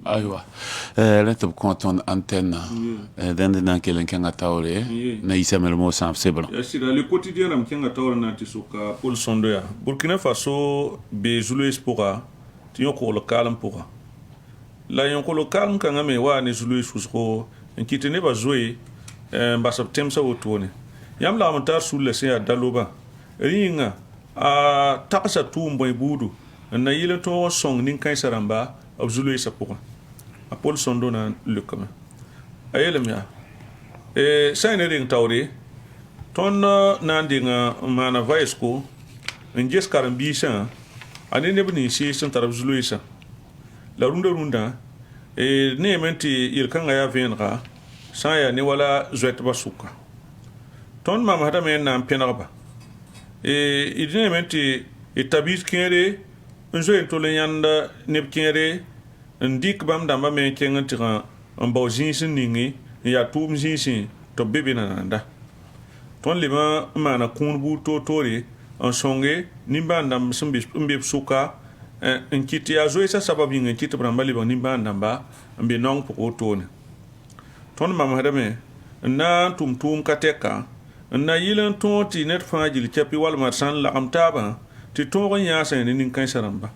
Aywa leta konton antenne dende nan kelen kanga tawre na isamel mo sam sebra yasira le quotidien ram kanga tawre na tisuka Paul Sondoya Burkina Faso be zulu espora tiyo ko lo kalam pora la yon ko lo kalam kanga me wa ne zulu esusko enkitene ba zoe ba septembre wotone yam la montar sul le se daloba ringa a takasa tumbo budu na yile to song nin kan saramba zulu esapora a Paul Sondo na le kama ayelem ya sayne ring tawre ton na ndinga mana vaisco njes karambisa ani ne bni si san tarab zuluisa la runda ne menti il kanga ya venra saya ni wala zwet basuka ton mama hada men na penarba idine menti etabis kere nzo entole yanda neb kere ndik bam damba men kenga tira en bawjin sin ningi ya tum jinsin to bebe nanda ton lema mana kunbu to tori en songe nimba ndam sumbi mbe suka en kiti ya zoe sa sababu ngi kiti bramba liba nimba ndamba mbe nong po tone ton mama hadame na tum kateka na yilan tonti net fajil chapi wal marsan la amtaba ti tongo nya sa ni kan saramba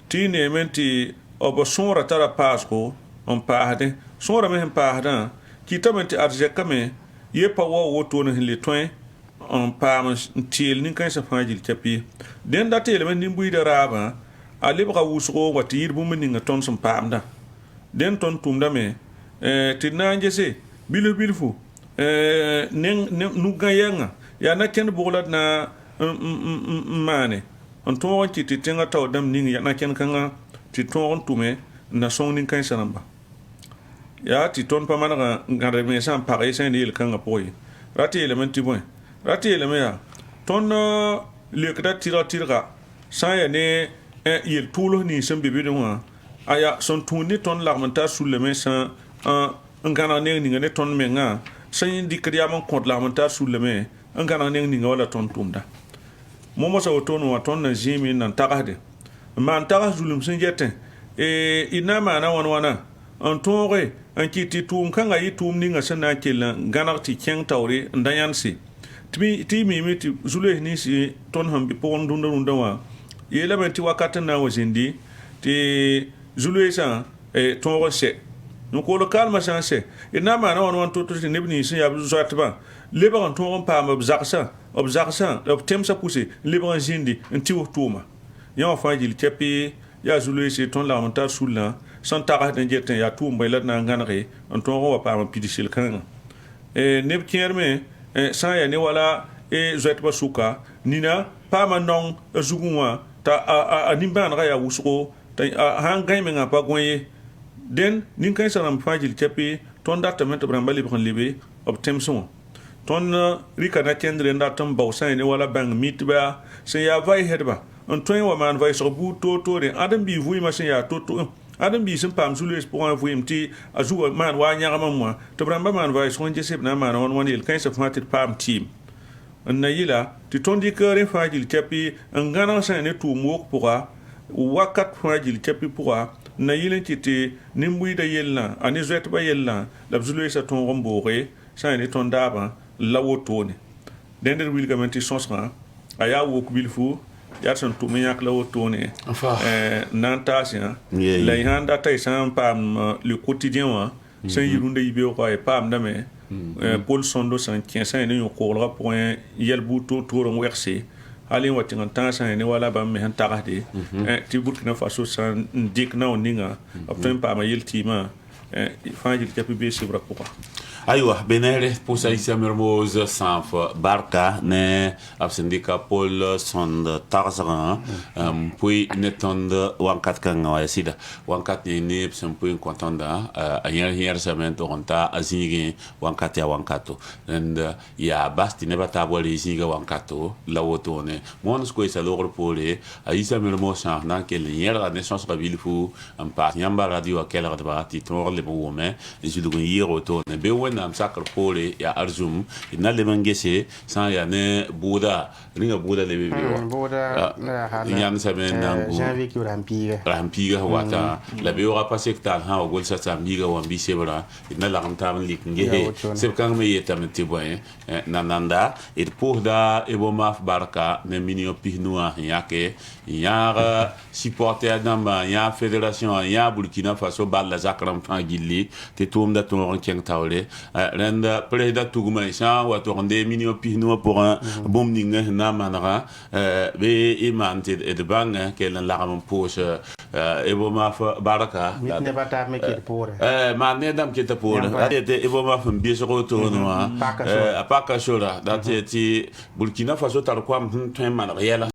ti ne menti obo sonra tara pasko on paade sonra men paada ki tamenti arje kame ye pa wo to no le toin on pam til ni kan sa fajil chapi den da tele men ni buida raba a lebga wʋsgo wa tɩ yɩr bũmb ninga tõnd sẽn paamda dẽn tõnd tʋmdame tɩ d na n gese bilf-bilfu nugã yɛngã yaa na kẽnd bʋgla d na n maane n tõog n kɩ tɩ tẽngã tao dãmb ning na kẽnd kãngã tɩ tõog n tʋme n na sõng nin-kãensã rãmba yaa tɩ tõnd pa manega n gãd me sã n pag y sẽn ne yel-kãngã pʋgẽ ye rat yeelame tɩ bõe rat yeelame yaa tõnd lekda tɩrga sã n yaa ne yel tʋʋls nins sẽn be be wã a yaa sẽn tũud ne tõnd lagm n tar sullame sã n gãneg neng ninga ne tõnd mengã sẽn dɩkd yam n kõt lagm n tar sullame n gãneg neng ninga wala tõnd tʋmda momosã wotone wã tõnd na zĩime n nan tagsde n maan tags zulum sẽn getẽ y na n maana wãn-wãna n tõoge n kɩ tɩ tʋʋm kãngã yɩ tʋʋm ninga sẽn na n kell n gãneg tɩ kẽng taoore n da yãnse tɩ y miime tɩ zu-loees ninsi tõnd sẽn pʋgẽ rũndã wã yeelame tɩ wakat n na n wa zĩndi tɩ zu-loeesã tõog n sɛ n-kool kaalmã sã n sɛ d na n maana wãn-wãn to-to tɩ neb nins sẽn yaa zoatbã lebg n tõog n paam b zagsã b tẽmsã pʋse n lebg n zĩndi n tɩ f tʋʋma yã wã fãa gill kɛpɩ yaa zu-loeese tõnd lagm n tar sullã sẽn tagsd n get n yaa tʋʋm bõe la d na n gãnege n tõog n wa paam n pid sel-kãngã neb kẽerme sã n yaa ne wala zoɛtbã sʋka nina paama nong a zugẽ wã t'a a nimbãanegã yaa wʋsgo sãn gãe mengã pa gõe ye dẽn nin-kãensã rãmb fãa gill kɛpɩ tõnd datame tɩ b rãmbã lebg n lebe b tẽms wã tõnd rɩka na kẽndre n dat n bao sã n ne wala bãng mitba sẽn yaa vaɩsdba n tõe n wa maan vaɩsg buud toor-toore ãdem-biig vʋɩɩmã sẽn yaa to-to ãdem-biig sẽn paam zu-loees pʋgẽ vʋɩɩm tɩ a zugã maan waa yãgem wã tɩ b rãmbã maan vaɩsg n gese b na n maana wãn-wãn yel-kãensã fãa tɩ d paam tɩɩm n na yɩla tɩ tõnd dɩk rẽ fãa gill kɛpɩ n gãneg sã ne tʋʋm wok pʋga wakat fãa gill kɛpɩ pʋga n na yɩl n kɩ tɩ nin-bʋɩɩda yellã a ne zoɛtbã yellã la b zu-loeesã tõog n booge sã ne tõnd daabã la wotone dẽnd d wilgame tɩ sõsgã a yaa wok bilfu yaa sẽn tʋm n yãk la wotone na n taasẽ la y sãn data y sã n paam le quotidien wã sẽn yɩ rũndã yibeoogã y paamdame pol sõndo sẽn kẽ sã ne yõ-koglgã pʋgẽ yɛl buud toor-toor n wɛgse hal n wa tɩg n tãag sã ne wala bãmb me sẽn tagsde tɩ burkina faso sã n dɩk naoor ninga b tõe n paama yel-tɩɩmã fãa gill kɛpɩ bee sebrã pʋga aywa benere pusa isa mermoz sanf barka ne absindika pol sond tarzan puis ne tond wankat kan wa sida wankat ni psen puis kontonda a yer semen toronta azigi wankat ya wankato and ya basti ne bata boli zinga wankato la wotone mon sko isa logor pole a isa mermoz san nan kel yer la naissance rabile fu en pas yamba radio a kel radba ti tor le bon et je dois y retourner be nam sakar pole ya arzum ina le mangese san ya ne buda ringa buda le bebe buda yan saben nangu janvier ki rampiga wata la be ora pas secteur ha o gol sa tambiga wa bi sebra ina la ramtam lik ngehe se kan me yeta me tiboy nananda et pour da e bo maf barka ne minio pihnua yake yara supporter namba ya fédération ya Burkina Faso bal la zakram fa gilli te tum da ton keng tawle renda président tuguma sa wa to rende minio pihno pour un bom ninga na manara be imante et de bang que la ram poche e bo ma fa baraka ne bata me ke pour ma ne dam ke te pour e bo ma fa bi so to no a paka shora da ti Burkina Faso tar kwam tun man yela